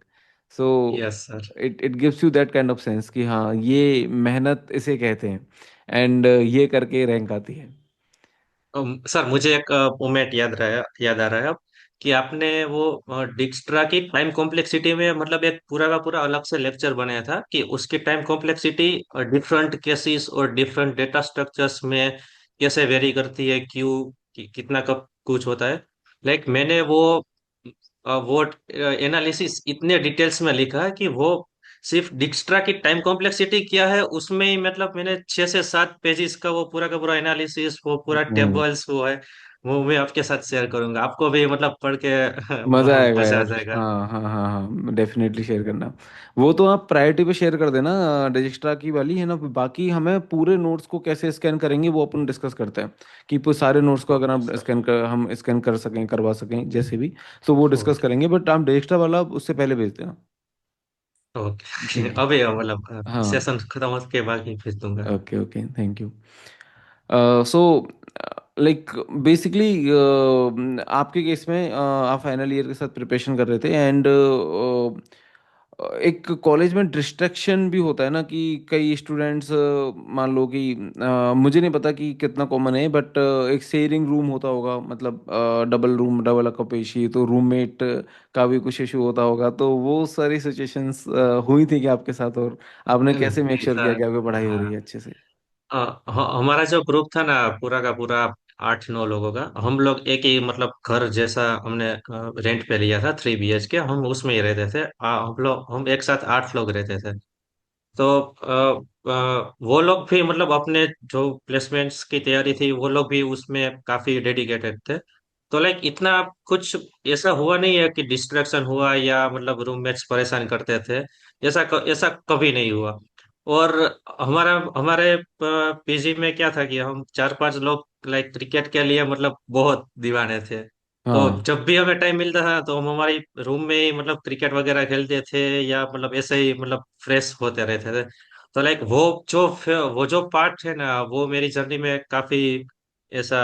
So yes sir. It it gives you that kind of sense कि हाँ, ये मेहनत इसे कहते हैं। एंड ये करके रैंक आती है। सर मुझे एक मोमेंट याद आ रहा है अब, कि आपने वो डिक्स्ट्रा की टाइम कॉम्प्लेक्सिटी में मतलब एक पूरा का पूरा अलग से लेक्चर बनाया था कि उसकी टाइम कॉम्प्लेक्सिटी डिफरेंट केसेस और डिफरेंट डेटा स्ट्रक्चर्स में कैसे वेरी करती है, क्यों कितना कब कुछ होता है। लाइक मैंने वो एनालिसिस इतने डिटेल्स में लिखा है कि वो सिर्फ डिक्स्ट्रा की टाइम कॉम्प्लेक्सिटी क्या है उसमें ही मतलब मैंने 6 से 7 पेजेस का वो पूरा का पूरा एनालिसिस, वो पूरा हम्म। टेबल्स वो है, वो मैं आपके साथ शेयर करूंगा, आपको भी मतलब पढ़ के मजा आएगा मजा आ यार। जाएगा। हाँ, हाँ, हाँ, हाँ, डेफिनेटली शेयर करना। वो तो आप प्रायोरिटी पे शेयर कर देना, रजिस्ट्रा की वाली, है ना। बाकी हमें पूरे नोट्स को कैसे स्कैन करेंगे वो अपन डिस्कस करते हैं, कि सारे नोट्स को अगर ओके आप सर। हम स्कैन कर सकें, करवा सकें जैसे भी। तो वो डिस्कस ओके। करेंगे, बट आप रजिस्ट्रा वाला उससे पहले भेज देना। ओके। ठीक है। अभी मतलब हाँ। सेशन खत्म होने के बाद ही भेज दूंगा। Okay, okay, thank you. So like basically आपके केस में आप फाइनल ईयर के साथ प्रिपरेशन कर रहे थे, एंड एक कॉलेज में डिस्ट्रैक्शन भी होता है ना, कि कई स्टूडेंट्स मान लो कि मुझे नहीं पता कि कितना कॉमन है, बट एक शेयरिंग रूम होता होगा, मतलब डबल रूम, डबल अकोपेशी, तो रूममेट का भी कुछ इशू होता होगा। तो वो सारी सिचुएशंस हुई थी कि आपके साथ, और आपने कैसे मेक नहीं श्योर किया सर। कि आपकी पढ़ाई हो रही हाँ। है अच्छे से? हमारा जो ग्रुप था ना पूरा का पूरा 8-9 लोगों का, हम लोग एक ही मतलब घर जैसा हमने रेंट पे लिया था, 3 BHK, हम उसमें ही रहते थे। हम एक साथ 8 लोग रहते थे। तो वो लोग भी मतलब अपने जो प्लेसमेंट्स की तैयारी थी वो लोग भी उसमें काफी डेडिकेटेड थे। तो लाइक इतना कुछ ऐसा हुआ नहीं है कि डिस्ट्रैक्शन हुआ या मतलब रूममेट्स परेशान करते थे, ऐसा कभी नहीं हुआ। और हमारा हमारे पीजी में क्या था कि हम 4-5 लोग लाइक क्रिकेट के लिए मतलब बहुत दीवाने थे। तो हाँ, जब भी हमें टाइम मिलता था तो हम हमारी रूम में ही मतलब क्रिकेट वगैरह खेलते थे, या मतलब ऐसे ही मतलब फ्रेश होते रहते थे। तो लाइक वो जो पार्ट है ना वो मेरी जर्नी में काफी ऐसा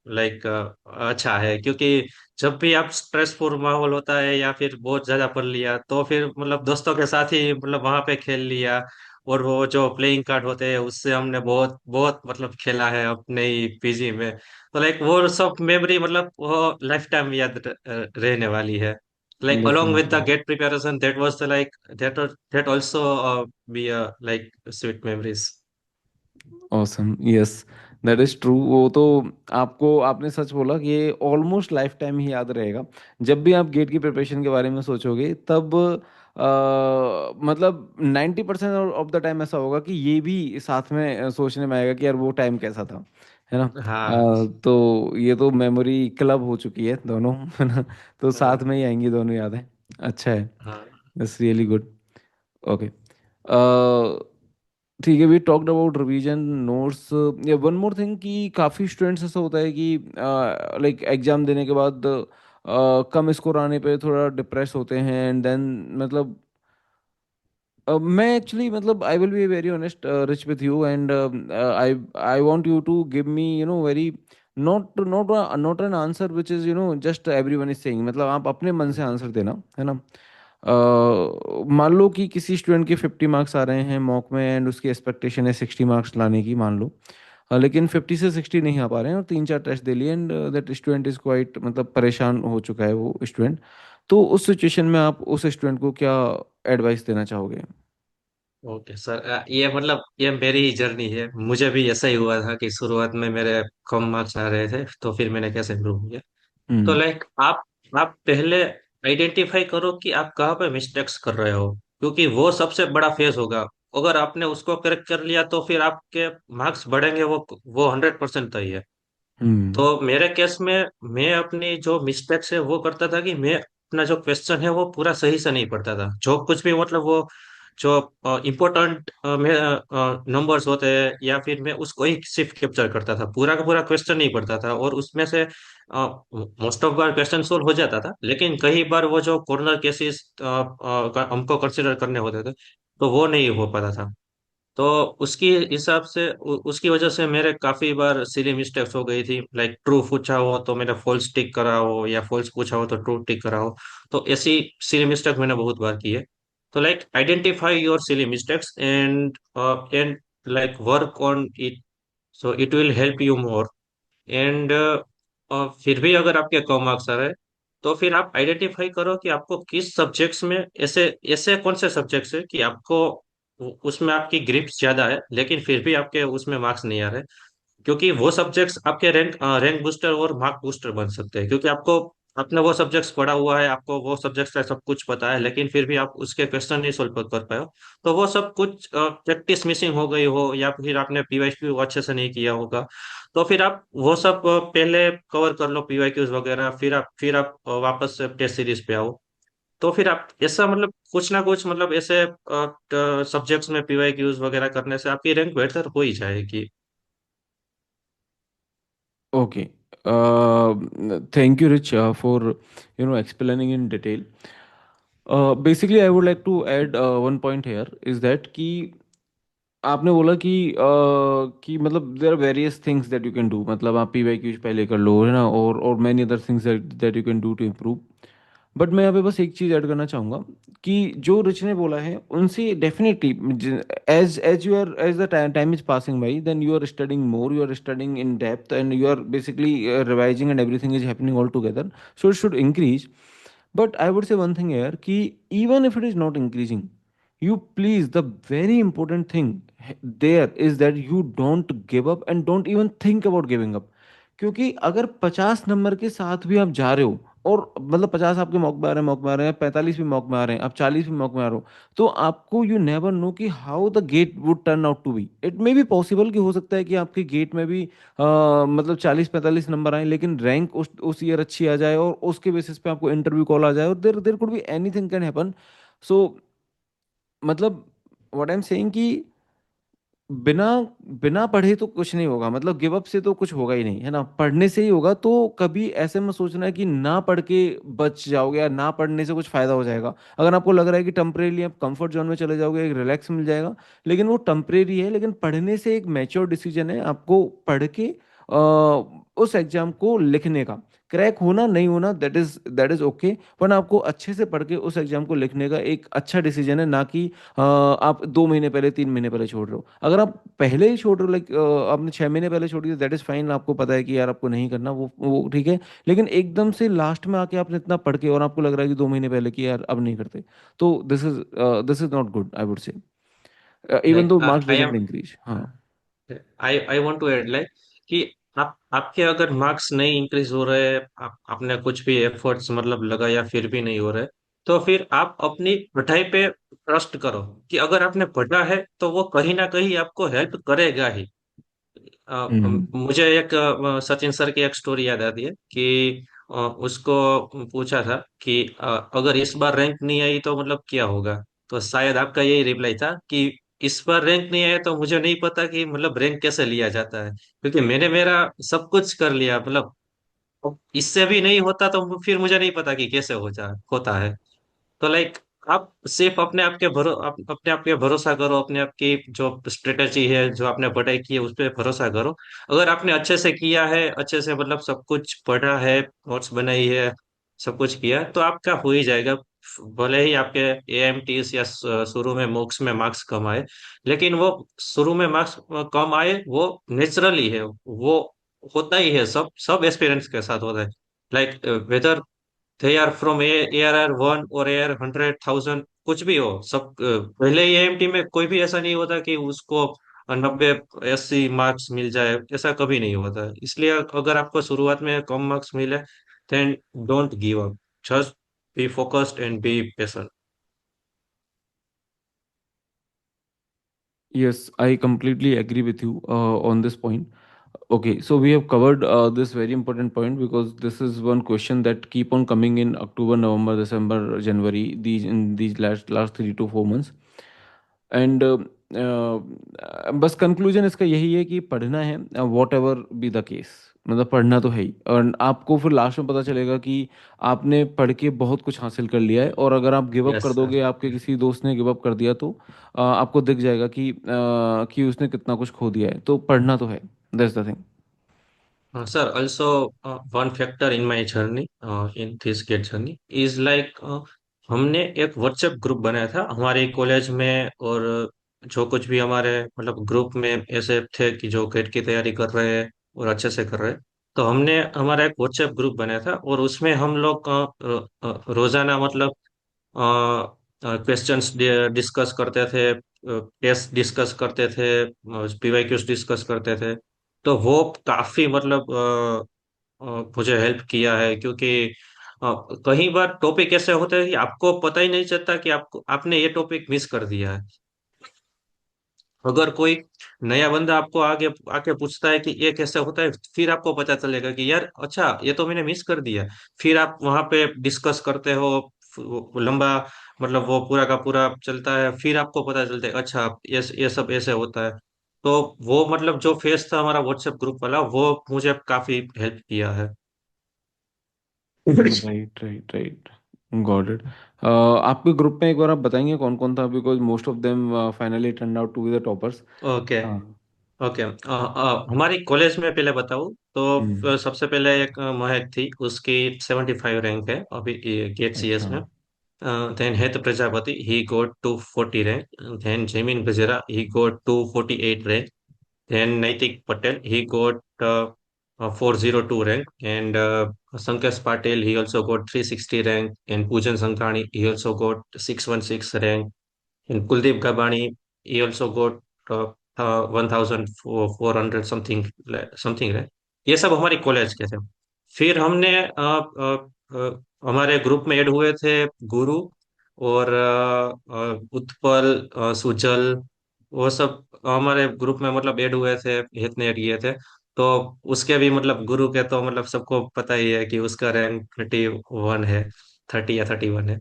लाइक अच्छा है, क्योंकि जब भी आप स्ट्रेसफुल माहौल होता है या फिर बहुत ज्यादा पढ़ लिया तो फिर मतलब दोस्तों के साथ ही मतलब वहां पे खेल लिया। और वो जो प्लेइंग कार्ड होते हैं उससे हमने बहुत बहुत मतलब खेला है अपने ही पीजी में। तो लाइक वो सब मेमोरी मतलब वो लाइफ टाइम याद रहने वाली है। Like along with the definitely. gate preparation, that was the like that also be like sweet memories. Awesome, yes. That is true. वो तो आपको, आपने सच बोला कि ये ऑलमोस्ट लाइफ टाइम ही याद रहेगा। जब भी आप गेट की प्रिपरेशन के बारे में सोचोगे तब मतलब 90% ऑफ द टाइम ऐसा होगा कि ये भी साथ में सोचने में आएगा कि यार वो टाइम कैसा था, है ना। हाँ। तो ये तो मेमोरी क्लब हो चुकी है दोनों, है ना। तो साथ हाँ। में ही आएंगी दोनों यादें। अच्छा है। हाँ। That's really good. ओके। ठीक है, we talked about revision notes. या वन मोर थिंग कि काफ़ी स्टूडेंट्स ऐसा होता है कि लाइक एग्जाम देने के बाद कम स्कोर आने पे थोड़ा डिप्रेस होते हैं, एंड देन मतलब मैं एक्चुअली मतलब I will be very honest Rich with you, and I I want you to give me very not an answer which is just everyone is saying, मतलब आप अपने मन से आंसर देना, है ना। मान लो कि किसी स्टूडेंट के 50 मार्क्स आ रहे हैं मॉक में, एंड उसकी एक्सपेक्टेशन है 60 मार्क्स लाने की, मान लो। लेकिन 50 से 60 नहीं आ पा रहे हैं, और 3 4 टेस्ट दे लिए, and that student is quite मतलब परेशान हो चुका है वो स्टूडेंट। तो उस सिचुएशन में आप उस स्टूडेंट को क्या एडवाइस देना चाहोगे? ओके सर, ये मतलब ये मेरी ही जर्नी है। मुझे भी ऐसा ही हुआ था कि शुरुआत में मेरे कम मार्क्स आ रहे थे, तो फिर मैंने कैसे इम्प्रूव किया। तो हम्म। लाइक आप पहले आइडेंटिफाई करो कि आप कहाँ पे मिस्टेक्स कर रहे हो, क्योंकि वो सबसे बड़ा फेज होगा। अगर आपने उसको करेक्ट कर लिया तो फिर आपके मार्क्स बढ़ेंगे, वो 100% तय है। हम्म। तो मेरे केस में मैं अपनी जो मिस्टेक्स है वो करता था कि मैं अपना जो क्वेश्चन है वो पूरा सही से नहीं पढ़ता था। जो कुछ भी मतलब वो जो इम्पोर्टेंट नंबर्स होते हैं या फिर मैं उसको ही सिर्फ कैप्चर करता था, पूरा का पूरा क्वेश्चन नहीं पढ़ता था। और उसमें से most of bar question solve हो जाता था, लेकिन कई बार वो जो कॉर्नर केसेस हमको कंसिडर करने होते थे तो वो नहीं हो पाता था। तो उसकी हिसाब से उसकी वजह से मेरे काफी बार सिली मिस्टेक्स हो गई थी। लाइक ट्रू पूछा हो तो मैंने फॉल्स टिक करा हो, या फॉल्स पूछा हो तो ट्रू टिक करा हो। तो ऐसी सिली मिस्टेक मैंने बहुत बार की है। तो like identify your silly mistakes and like work on it, so it will help you more. And फिर भी अगर आपके कम मार्क्स आ रहे हैं तो फिर आप आइडेंटिफाई करो कि आपको किस सब्जेक्ट्स में ऐसे ऐसे कौन से सब्जेक्ट्स है कि आपको उसमें आपकी ग्रिप्स ज्यादा है लेकिन फिर भी आपके उसमें मार्क्स नहीं आ रहे। क्योंकि वो सब्जेक्ट्स आपके रैंक बूस्टर और मार्क बूस्टर बन सकते हैं, क्योंकि आपको आपने वो सब्जेक्ट्स पढ़ा हुआ है, आपको वो सब्जेक्ट्स का सब कुछ पता है, लेकिन फिर भी आप उसके क्वेश्चन नहीं सोल्व कर पाए हो। तो वो सब कुछ प्रैक्टिस मिसिंग हो गई हो, या फिर आपने पीवाईक्यू अच्छे से नहीं किया होगा। तो फिर आप वो सब पहले कवर कर लो, पीवाईक्यूज वगैरह, फिर आप वापस से टेस्ट सीरीज पे आओ। तो फिर आप ऐसा मतलब कुछ ना कुछ मतलब ऐसे सब्जेक्ट्स में पीवाईक्यूज वगैरह करने से आपकी रैंक बेहतर हो ही जाएगी। Okay. Thank you Rich for explaining in detail. Basically I would like to add one point here is that कि आपने बोला कि मतलब there are various things that you can do, मतलब आप पीवाईक्यूज पहले कर लो, है ना, और many other things that you can do to improve. But मैं यहाँ पे बस एक चीज़ ऐड करना चाहूँगा कि जो रिच ने बोला है उनसे definitely, as as you are as the time is passing by, then you are studying more, you are studying in depth, and you are basically revising, and everything is happening all together, so it should increase. But I would say one thing here कि even if it is not increasing, you please, the very important thing there is that you don't give up and don't even think about giving up. क्योंकि अगर 50 number के साथ भी आप जा रहे हो, और मतलब 50 आपके मौक में आ रहे हैं, मौक में आ रहे हैं, 45 भी मौक में आ रहे हैं, आप 40 भी मौक में आ रहे हो, तो आपको यू नेवर नो कि how the GATE would turn out to be. It may be possible कि हो सकता है कि आपके गेट में भी मतलब 40 45 नंबर आए, लेकिन रैंक उस ईयर अच्छी आ जाए, और उसके बेसिस पे आपको इंटरव्यू कॉल आ जाए, और there there could be anything can happen. So मतलब व्हाट आई एम सेइंग कि बिना बिना पढ़े तो कुछ नहीं होगा, मतलब गिव अप से तो कुछ होगा ही नहीं, है ना, पढ़ने से ही होगा। तो कभी ऐसे मत सोचना है कि ना पढ़ के बच जाओगे, या ना पढ़ने से कुछ फायदा हो जाएगा। अगर आपको लग रहा है कि टेम्परेरी आप कंफर्ट जोन में चले जाओगे, एक रिलैक्स मिल जाएगा, लेकिन वो टेम्परेरी है। लेकिन पढ़ने से एक मैच्योर डिसीजन है आपको पढ़ के उस एग्जाम को लिखने का। क्रैक होना नहीं होना दैट इज ओके, पर आपको अच्छे से पढ़ के उस एग्जाम को लिखने का एक अच्छा डिसीजन है, ना कि आप 2 महीने पहले 3 महीने पहले छोड़ रहे हो। अगर आप पहले ही छोड़ रहे हो, लाइक आपने 6 महीने पहले छोड़ दिया, दैट इज फाइन, आपको पता है कि यार आपको नहीं करना, वो ठीक है। लेकिन एकदम से लास्ट में आके आपने इतना पढ़ के और आपको लग रहा है कि 2 महीने पहले कि यार अब नहीं करते, तो this is not good, I would say, even like दो marks I doesn't am increase. हाँ। I I want to add like कि आप आपके अगर मार्क्स नहीं इंक्रीज हो रहे, आपने कुछ भी एफर्ट्स मतलब लगाया फिर भी नहीं हो रहे, तो फिर आप अपनी पढ़ाई पे ट्रस्ट करो कि अगर आपने पढ़ा है तो वो कहीं ना कहीं आपको हेल्प करेगा ही। हम्म। मुझे एक सचिन सर की एक स्टोरी याद आती है कि उसको पूछा था कि अगर इस बार रैंक नहीं आई तो मतलब क्या होगा। तो शायद आपका यही रिप्लाई था कि इस बार रैंक नहीं आया तो मुझे नहीं पता कि मतलब रैंक कैसे लिया जाता है, क्योंकि मैंने मेरा सब कुछ कर लिया मतलब। अब इससे भी नहीं होता तो फिर मुझे नहीं पता कि कैसे होता है। तो लाइक आप सिर्फ अपने आप पे भरोसा करो, अपने आप की जो स्ट्रेटेजी है, जो आपने पढ़ाई की है उस पर भरोसा करो। अगर आपने अच्छे से किया है, अच्छे से मतलब सब कुछ पढ़ा है, नोट्स बनाई है, सब कुछ किया है, तो आपका हो ही जाएगा। भले ही आपके एएमटीज या शुरू में मॉक्स में मार्क्स कम आए, लेकिन वो शुरू में मार्क्स कम आए वो नेचुरली है, वो होता ही है, सब एक्सपीरियंस के साथ होता है। Like whether they are from ARR 1 और AR 100,000, कुछ भी हो, सब पहले ही एएमटी में कोई भी ऐसा नहीं होता कि उसको 90-80 मार्क्स मिल जाए, ऐसा कभी नहीं होता है। इसलिए अगर आपको शुरुआत में कम मार्क्स मिले, then don't give up, just be focused and be patient. Yes, I completely agree with you on this point. Okay, so we have covered this very important point because this is one question that keep on coming in October, November, December, January, these in these last 3 to 4 months. And बस conclusion इसका यही है कि पढ़ना है, what ever be the case, मतलब पढ़ना तो है ही, और आपको फिर लास्ट में पता चलेगा कि आपने पढ़ के बहुत कुछ हासिल कर लिया है। और अगर आप गिव अप यस कर सर। दोगे, आपके किसी दोस्त ने गिव अप कर दिया, तो आपको दिख जाएगा कि उसने कितना कुछ खो दिया है। तो पढ़ना तो है, that's the thing. Sir, also one factor in my journey, in this GATE journey is like हमने एक व्हाट्सएप ग्रुप बनाया था हमारे कॉलेज में। और जो कुछ भी हमारे मतलब ग्रुप में ऐसे थे कि जो गेट की तैयारी कर रहे हैं और अच्छे से कर रहे हैं, तो हमने हमारा एक व्हाट्सएप ग्रुप बनाया था और उसमें हम लोग रोजाना मतलब क्वेश्चंस डिस्कस करते थे, टेस्ट डिस्कस करते थे, PYQs डिस्कस करते थे। तो वो काफी मतलब मुझे हेल्प किया है, क्योंकि कई बार टॉपिक ऐसे होते हैं कि आपको पता ही नहीं चलता कि आपको आपने ये टॉपिक मिस कर दिया है। अगर कोई नया बंदा आपको आगे आके पूछता है कि ये कैसे होता है, फिर आपको पता चलेगा कि यार अच्छा ये तो मैंने मिस कर दिया। फिर आप वहां पे डिस्कस करते हो, वो लंबा मतलब वो पूरा का पूरा चलता है, फिर आपको पता चलता है अच्छा ये सब ऐसे होता है। तो वो मतलब जो फेस था हमारा व्हाट्सएप ग्रुप वाला, वो मुझे काफी हेल्प किया है। Right, right, right, got it. आपके ग्रुप में एक बार आप बताएंगे कौन कौन था, because most of them finally turn out to be the toppers. Okay. हाँ। ओके, हमारी कॉलेज में पहले बताऊँ तो हम्म। सबसे पहले एक महक थी, उसकी 75 रैंक है अभी गेट CS अच्छा। में। Then Het Prajapati, he got to 40 rank. Then Jamin Gajera, he got to 48 rank. Then Naitik Patel, he got 402 rank, and Sankesh Patel, he also got 360 rank, and Pujan Sankrani, he also got 616 rank, and Kuldeep Gabani, he also got 1400 something rank. ये सब हमारी college के थे। फिर हमने हमारे group में add हुए थे गुरु और उत्पल, सुजल, वो सब हमारे ग्रुप में मतलब ऐड हुए थे, इतने ऐड किए थे। तो उसके भी मतलब गुरु के तो मतलब सबको पता ही है कि उसका रैंक 31 है, 30 या 31 है।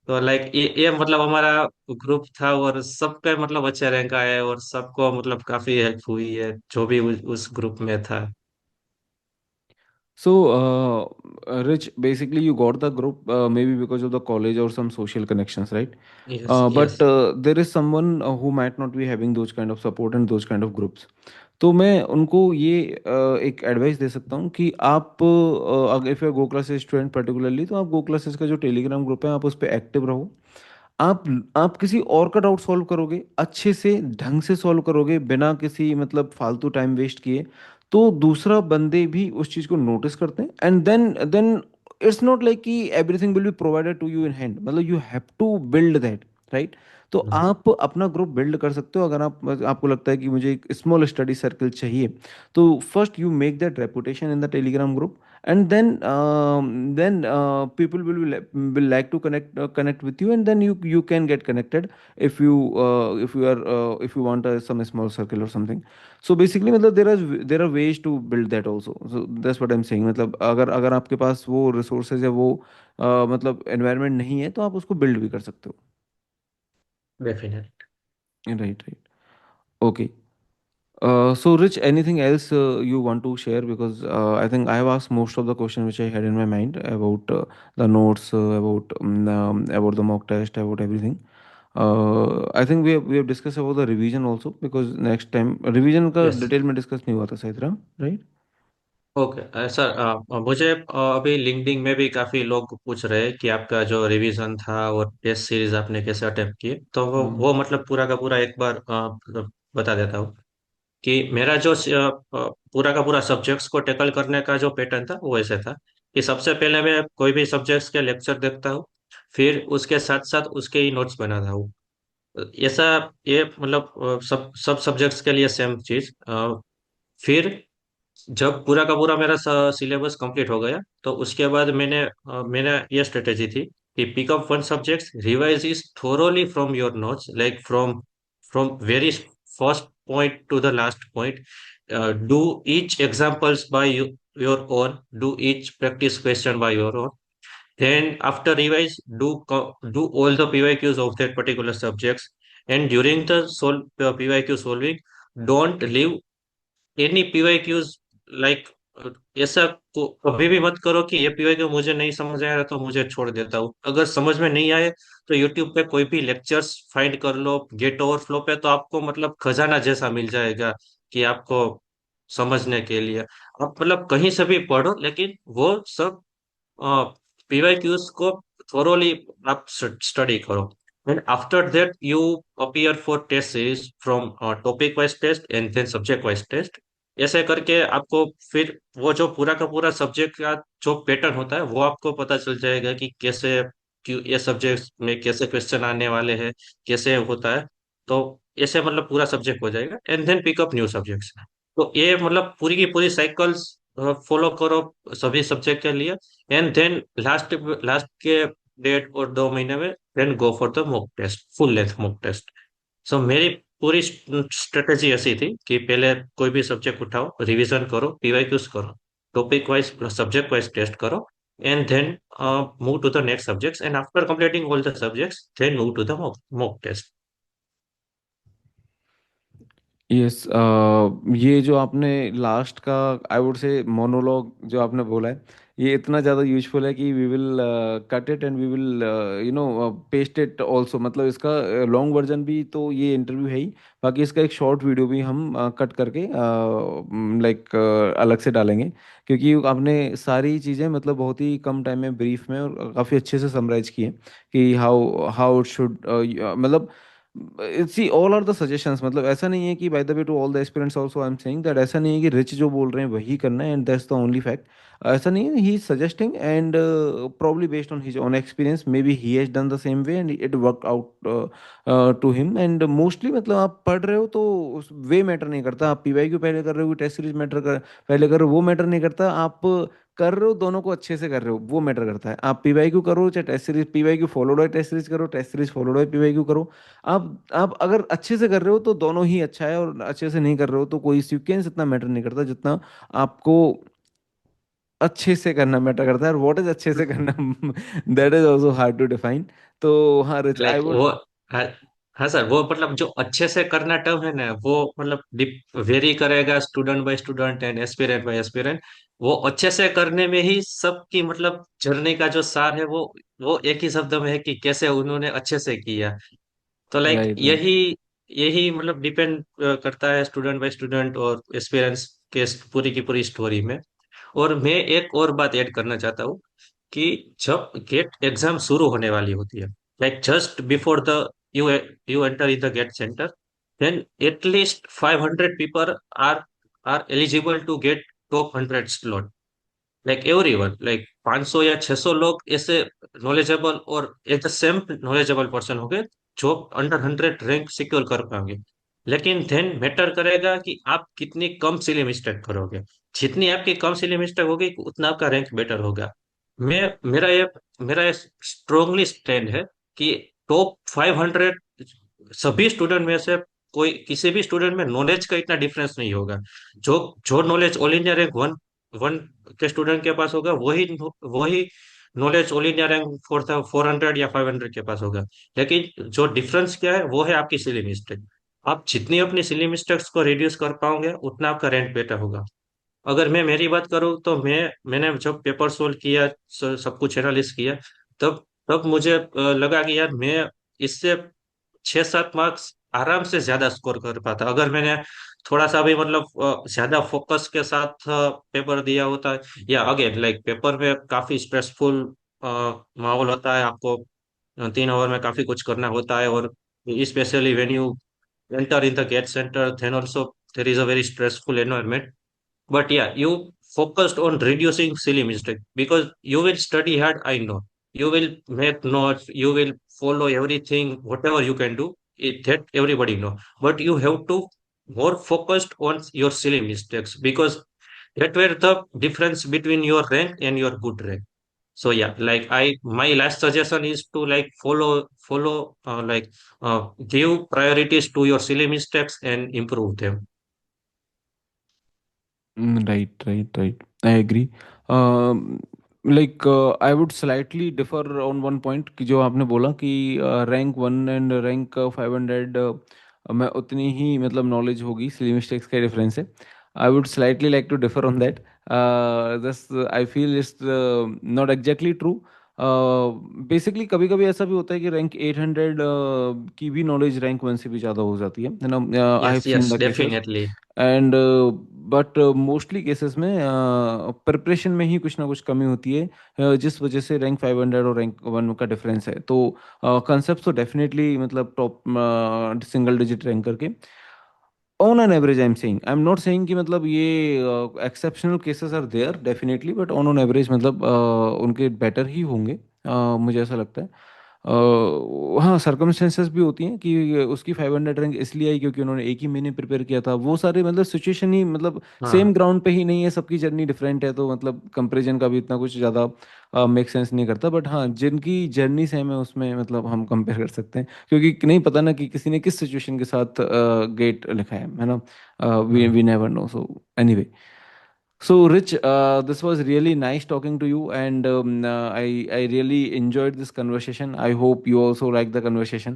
तो लाइक ये मतलब हमारा ग्रुप था और सबके मतलब अच्छे रैंक आए और सबको मतलब काफी हेल्प हुई है जो भी उस ग्रुप में था। So, Rich, basically, you got the group maybe because of the college or some social connections, right? Yes But yes. there is someone who might not be having those kind of support and those kind of groups. तो मैं उनको ये एक advice दे सकता हूँ कि आप अगर if you go classes student particularly, तो आप गो क्लासेस का जो टेलीग्राम ग्रुप है, आप उस पर एक्टिव रहो। आप आप किसी और का डाउट सॉल्व करोगे, अच्छे से ढंग से सॉल्व करोगे, बिना किसी मतलब फालतू टाइम वेस्ट किए, तो दूसरा बंदे भी उस चीज़ को नोटिस करते हैं। And then it's not like कि everything will be provided to you in hand, मतलब you have to build that. Right? तो आप अपना ग्रुप बिल्ड कर सकते हो, अगर आप आपको लगता है कि मुझे एक स्मॉल स्टडी सर्कल चाहिए, तो first you make that reputation in the Telegram group, and then people will like to connect with you, and then you can get connected if you want some small circle or something. So basically मतलब there are ways to build that also. So that's what I'm saying, मतलब अगर अगर आपके पास वो resources या वो मतलब environment नहीं है, तो आप उसको build भी कर सकते हो। Definite. Right, right. Okay. So, Rich, anything else you want to share? Because I think I have asked most of the question which I had in my mind about the notes, about the mock test, about everything. I think we have discussed about the revision also, because next time revision का yes. Detail में discuss नहीं हुआ था शायद, right? Okay sir, मुझे अभी LinkedIn में भी काफी लोग पूछ रहे हैं कि आपका जो रिवीजन था और टेस्ट सीरीज आपने कैसे अटेम्प्ट किए, तो वो मतलब पूरा का पूरा एक बार मतलब बता देता हूँ कि मेरा जो पूरा का पूरा सब्जेक्ट्स को टैकल करने का जो पैटर्न था वो ऐसे था कि सबसे पहले मैं कोई भी सब्जेक्ट्स के लेक्चर देखता हूँ, फिर उसके साथ साथ उसके ही नोट्स बनाता हूँ। ऐसा ये मतलब सब सब सब्जेक्ट्स के लिए सेम चीज। फिर जब पूरा का पूरा मेरा सिलेबस कंप्लीट हो गया, तो उसके बाद मैंने ये स्ट्रेटेजी थी कि pick up one subject, revise is thoroughly from your notes, like from from very first point to the last point, do each examples by your own, do each practice question by your own, then after revise do all the PYQs of that particular subjects, and during the PYQ solving, don't leave any PYQs, like ऐसा कभी भी मत करो कि ये PYQ मुझे नहीं समझ आया तो मुझे छोड़ देता हूँ। अगर समझ में नहीं आए तो यूट्यूब पे कोई भी लेक्चर्स फाइंड कर लो, गेट ओवरफ्लो पे, तो आपको मतलब खजाना जैसा मिल जाएगा कि आपको समझने के लिए आप मतलब कहीं से भी पढ़ो, लेकिन वो सब PYQs को thoroughly आप स्टडी करो। And after that you appear for test series from topic wise test and then subject wise test। ऐसे करके आपको फिर वो जो पूरा का पूरा सब्जेक्ट का जो पैटर्न होता है वो आपको पता चल जाएगा कि कैसे, क्यों ये सब्जेक्ट में कैसे क्वेश्चन आने वाले हैं, कैसे होता है। तो ऐसे मतलब पूरा सब्जेक्ट हो जाएगा, and then pick up new subjects. तो ये मतलब पूरी की पूरी साइकिल्स फॉलो करो सभी सब्जेक्ट के लिए, एंड देन लास्ट लास्ट के डेढ़ और 2 महीने में then go for the mock test, full length mock test. So मेरी पूरी स्ट्रेटेजी ऐसी थी कि पहले कोई भी सब्जेक्ट उठाओ, रिवीजन करो, पीवाईक्यूज करो, topic wise subject wise test करो, and then move to the next subjects, and after completing all the subjects then move to the mock test. Yes, ये जो आपने लास्ट का, आई वुड से मोनोलॉग जो आपने बोला है, ये इतना ज़्यादा यूजफुल है कि we will cut it and we will paste it also. मतलब इसका लॉन्ग वर्जन भी तो ये इंटरव्यू है ही, बाकी इसका एक शॉर्ट वीडियो भी हम कट करके लाइक अलग से डालेंगे, क्योंकि आपने सारी चीज़ें मतलब बहुत ही कम टाइम में, ब्रीफ में और काफ़ी अच्छे से समराइज किए कि हाउ हाउ इट शुड, मतलब see all are the suggestions. मतलब ऐसा नहीं है कि by the way to all the aspirants also I am saying that, ऐसा नहीं है कि रिच जो बोल रहे हैं वही करना है and that's the only fact. ऐसा नहीं है, he is suggesting and probably based on his own experience, maybe he has done the same way and it worked out to him। and mostly मतलब आप पढ़ रहे हो तो वे मैटर नहीं करता, आप पीवाईक्यू पहले कर रहे हो, टेस्ट सीरीज मैटर कर पहले कर रहे हो, वो मैटर नहीं करता। आप कर रहे हो दोनों को अच्छे से कर रहे हो, वो मैटर करता है। आप पीवाईक्यू करो चाहे test series, PYQ followed by test series करो, test series followed by PYQ करो। आप अगर अच्छे से कर रहे हो तो दोनों ही अच्छा है, और अच्छे से नहीं कर रहे हो तो कोई सीक्वेंस इतना मैटर नहीं करता जितना आपको अच्छे से करना मैटर करता है। और व्हाट इज अच्छे से करना, that is also hard to define. तो हाँ रिच, आई लाइक वुड। वो, हाँ, हाँ सर, वो मतलब जो अच्छे से करना टर्म है ना, वो मतलब वेरी करेगा student by student and aspirant by aspirant. वो अच्छे से करने में ही सबकी मतलब जर्नी का जो सार है वो एक ही शब्द में है कि कैसे उन्होंने अच्छे से किया। तो लाइक राइट, राइट। यही यही मतलब डिपेंड करता है स्टूडेंट बाय स्टूडेंट और एक्सपीरियंस के पूरी की पूरी स्टोरी में। और मैं एक और बात ऐड करना चाहता हूँ कि जब गेट एग्जाम शुरू होने वाली होती है, like just before the you you enter in the GATE centre, then at least 500 people are are eligible to get top 100 slot. Like everyone, like 500 या 600 लोग ऐसे नॉलेजेबल और एक द सेम नॉलेजेबल पर्सन हो गए जॉब अंडर 100 रैंक सिक्योर कर पाओगे। लेकिन देन मैटर करेगा कि आप कितनी कम सिली मिस्टेक करोगे। जितनी आपकी कम सिली मिस्टेक होगी उतना आपका रैंक बेटर होगा। मैं मेरा ये स्ट्रांगली स्टैंड है कि टॉप 500 सभी स्टूडेंट में से कोई किसी भी स्टूडेंट में नॉलेज का इतना डिफरेंस नहीं होगा। जो जो knowledge all India rank one one के स्टूडेंट के पास होगा, वही वही नॉलेज ऑल इंडिया रैंक 400 या 500 के पास होगा। लेकिन जो डिफरेंस क्या है वो है आपकी सिली मिस्टेक। आप जितनी अपनी सिली मिस्टेक्स को रिड्यूस कर पाओगे उतना आपका रैंक बेटर होगा। अगर मैं मेरी बात करूँ तो मैंने जब पेपर सोल्व किया, सब कुछ एनालिस किया, तब तब मुझे लगा कि यार मैं इससे 6-7 मार्क्स आराम से ज्यादा स्कोर कर पाता अगर मैंने थोड़ा सा भी मतलब ज्यादा फोकस के साथ पेपर दिया होता। या अगेन लाइक पेपर में काफी स्ट्रेसफुल माहौल होता है। आपको 3 ओवर में काफी कुछ करना होता है, और specially when you enter in the GATE centre then also there is a very stressful environment. But yeah, you focused on reducing silly mistake because you will study hard. I know you will make notes, you will follow everything, whatever you can do. That everybody know. But you have to more focused on your silly mistakes because that were the difference between your rank and your good rank. So yeah, like my last suggestion is to like follow give priorities to your silly mistakes and improve them. Right, right, right. I agree. I would slightly differ on one point कि जो आपने बोला कि rank one and rank 500 में उतनी ही मतलब knowledge होगी, silly mistakes का डिफरेंस है. I would slightly like to differ on that. This I feel is not exactly true. Basically कभी कभी ऐसा भी होता है कि रैंक 800 की भी नॉलेज रैंक वन से भी ज़्यादा हो जाती है ना. I have Yes, seen yes, the cases. definitely. And but mostly cases में प्रिपरेशन में ही कुछ ना कुछ कमी होती है, जिस वजह से रैंक 500 और रैंक वन का डिफरेंस है. तो कंसेप्ट तो डेफिनेटली मतलब टॉप सिंगल डिजिट रैंक करके on an average I am not saying कि मतलब ये exceptional cases are there definitely, but on average मतलब उनके बेटर ही होंगे. मुझे ऐसा लगता है. हाँ, सर्कमस्टेंसेस भी होती हैं कि उसकी 500 रैंक इसलिए आई क्योंकि उन्होंने एक ही महीने प्रिपेयर किया था. वो सारे मतलब सिचुएशन ही मतलब सेम हाँ, ग्राउंड पे ही नहीं है, सबकी जर्नी डिफरेंट है, तो मतलब कंपैरिजन का भी इतना कुछ ज़्यादा मेक सेंस नहीं करता. बट हाँ, जिनकी जर्नी सेम है उसमें मतलब हम कंपेयर कर सकते हैं, क्योंकि नहीं पता ना कि किसी ने किस सिचुएशन के साथ गेट लिखा है ना. वी हाँ. We never know. So anyway, so Rich, this was really nice talking to you, and I really enjoyed this conversation. I hope you also like the conversation.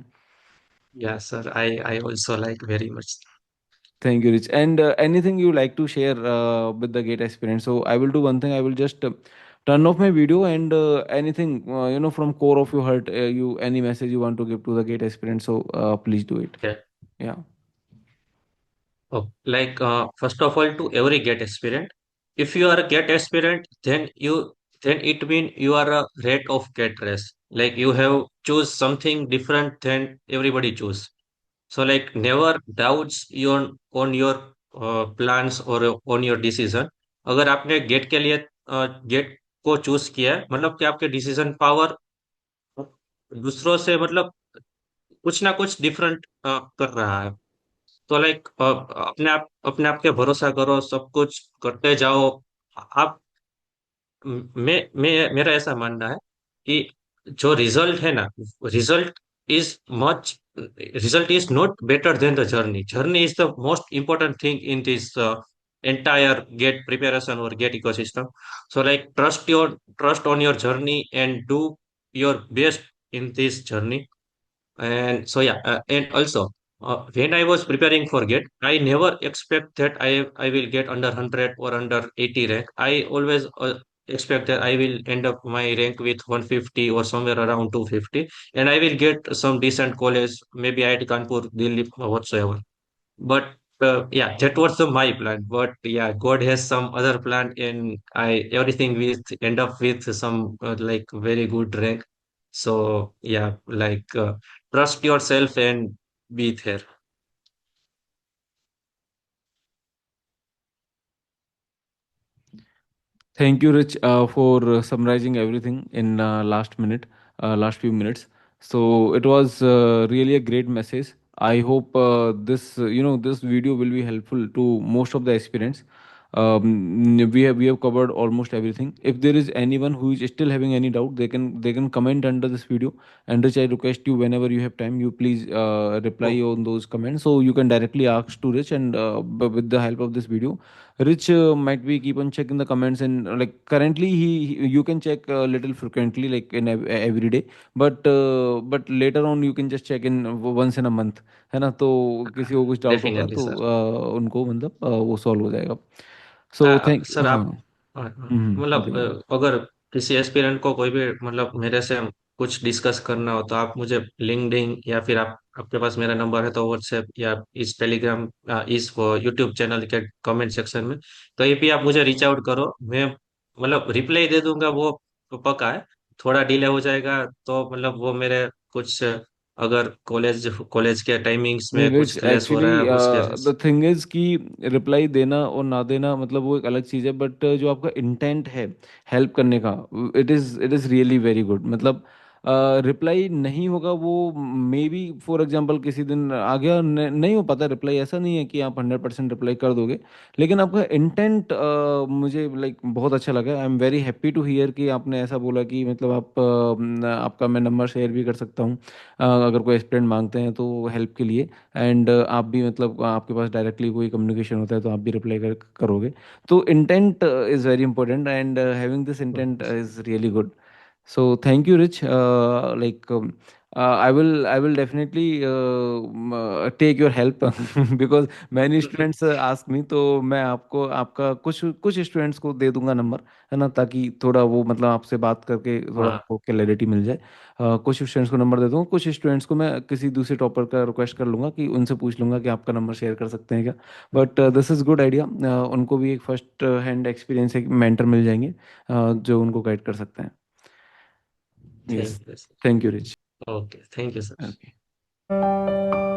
Yeah, sir. I also like very much. Thank you, Rich. And anything you like to share with the Gate experience? So I will do one thing. I will just turn off my video, and anything from core of your heart, you any message you want to give to the Gate experience. So please do it. Okay. Yeah. Oh, like first of all, to every GATE aspirant, if you are a GATE aspirant, then it means you are a rate of GATE race. Like you have choose something different than everybody choose. So like never doubts your on your plans or on your decision. अगर आपने gate के लिए gate को choose किया है, मतलब कि आपके डिसीजन पावर दूसरों से मतलब कुछ ना कुछ डिफरेंट कर रहा है। तो लाइक अपने आप के भरोसा करो, सब कुछ करते जाओ। आप मेरा ऐसा मानना है कि जो रिजल्ट है ना, result is much result is not better than the journey. Journey is the most important thing in this entire get preparation or get ecosystem. So like trust on your journey and do your best in this journey. And so yeah, and also when I was preparing for GATE, I never expect that I will get under 100 or under 80 rank. I always expect that I will end up my rank with 150 or somewhere around 250, and I will get some decent college, maybe at Kanpur, Delhi, or whatsoever. But yeah, that was my plan. But yeah, God has some other plan, and I everything with end up with some like very good rank. So yeah, like trust yourself and be there. Thank you, Rich, for summarizing everything in last few minutes. So it was really a great message. I hope this this video will be helpful to most of the aspirants. We have covered almost everything. If there is anyone who is still having any doubt, they can comment under this video. And Rich, I request you, whenever you have time, you please reply Oh, on those comments, so you can directly ask to Rich. And with the help of this video, Rich might be keep on checking the comments. And like currently you can check a little frequently, like in every day. But later on you can just check in once in a month, है ना? तो किसी को कुछ doubt होगा definitely तो sir. उनको मतलब वो सॉल्व हो जाएगा। सो थैंक सर हाँ। आप मतलब बताइए। अगर किसी एस्पिरेंट को कोई भी मतलब मेरे से कुछ डिस्कस करना हो तो आप मुझे लिंक्डइन या फिर आप आपके पास मेरा नंबर है तो व्हाट्सएप या इस टेलीग्राम इस यूट्यूब चैनल के कमेंट सेक्शन में कहीं भी आप मुझे रीच आउट करो। मैं मतलब रिप्लाई दे दूंगा, वो तो पक्का है। थोड़ा डिले हो जाएगा तो मतलब वो मेरे कुछ अगर कॉलेज कॉलेज के टाइमिंग्स नहीं में कुछ रिच, क्लैश हो एक्चुअली रहा है उसके। द थिंग इज कि रिप्लाई देना और ना देना मतलब वो एक अलग चीज़ है, बट जो आपका इंटेंट है हेल्प करने का, it is really very good. मतलब रिप्लाई नहीं होगा वो, मे बी फॉर एग्जांपल किसी दिन आ गया, नहीं हो पाता रिप्लाई। ऐसा नहीं है कि आप 100% रिप्लाई कर दोगे, लेकिन आपका इंटेंट मुझे लाइक बहुत अच्छा लगा। I am very happy to hear कि आपने ऐसा बोला कि मतलब आपका मैं नंबर शेयर भी कर सकता हूँ अगर कोई एस्पिरेंट मांगते हैं तो हेल्प के लिए। एंड आप भी मतलब आपके पास डायरेक्टली कोई कम्युनिकेशन होता है तो आप भी रिप्लाई करोगे। तो intent is very important, and having this intent is really good. So thank you, Rich. I will definitely take your help because many students ask me, तो मैं आपको आपका कुछ कुछ स्टूडेंट्स को दे दूंगा नंबर, है ना? ताकि थोड़ा वो मतलब आपसे बात करके थोड़ा हाँ, आपको क्लैरिटी मिल जाए। कुछ स्टूडेंट्स को नंबर दे दूंगा, कुछ स्टूडेंट्स को मैं किसी दूसरे टॉपर का रिक्वेस्ट कर लूंगा कि उनसे पूछ लूंगा कि आपका नंबर शेयर कर सकते हैं क्या। But this is good idea. उनको भी एक फर्स्ट हैंड एक्सपीरियंस, एक मेंटर मिल जाएंगे जो उनको गाइड कर सकते हैं। Yes. Thank you sir. Thank you, rich. Okay, thank you sir. Okay.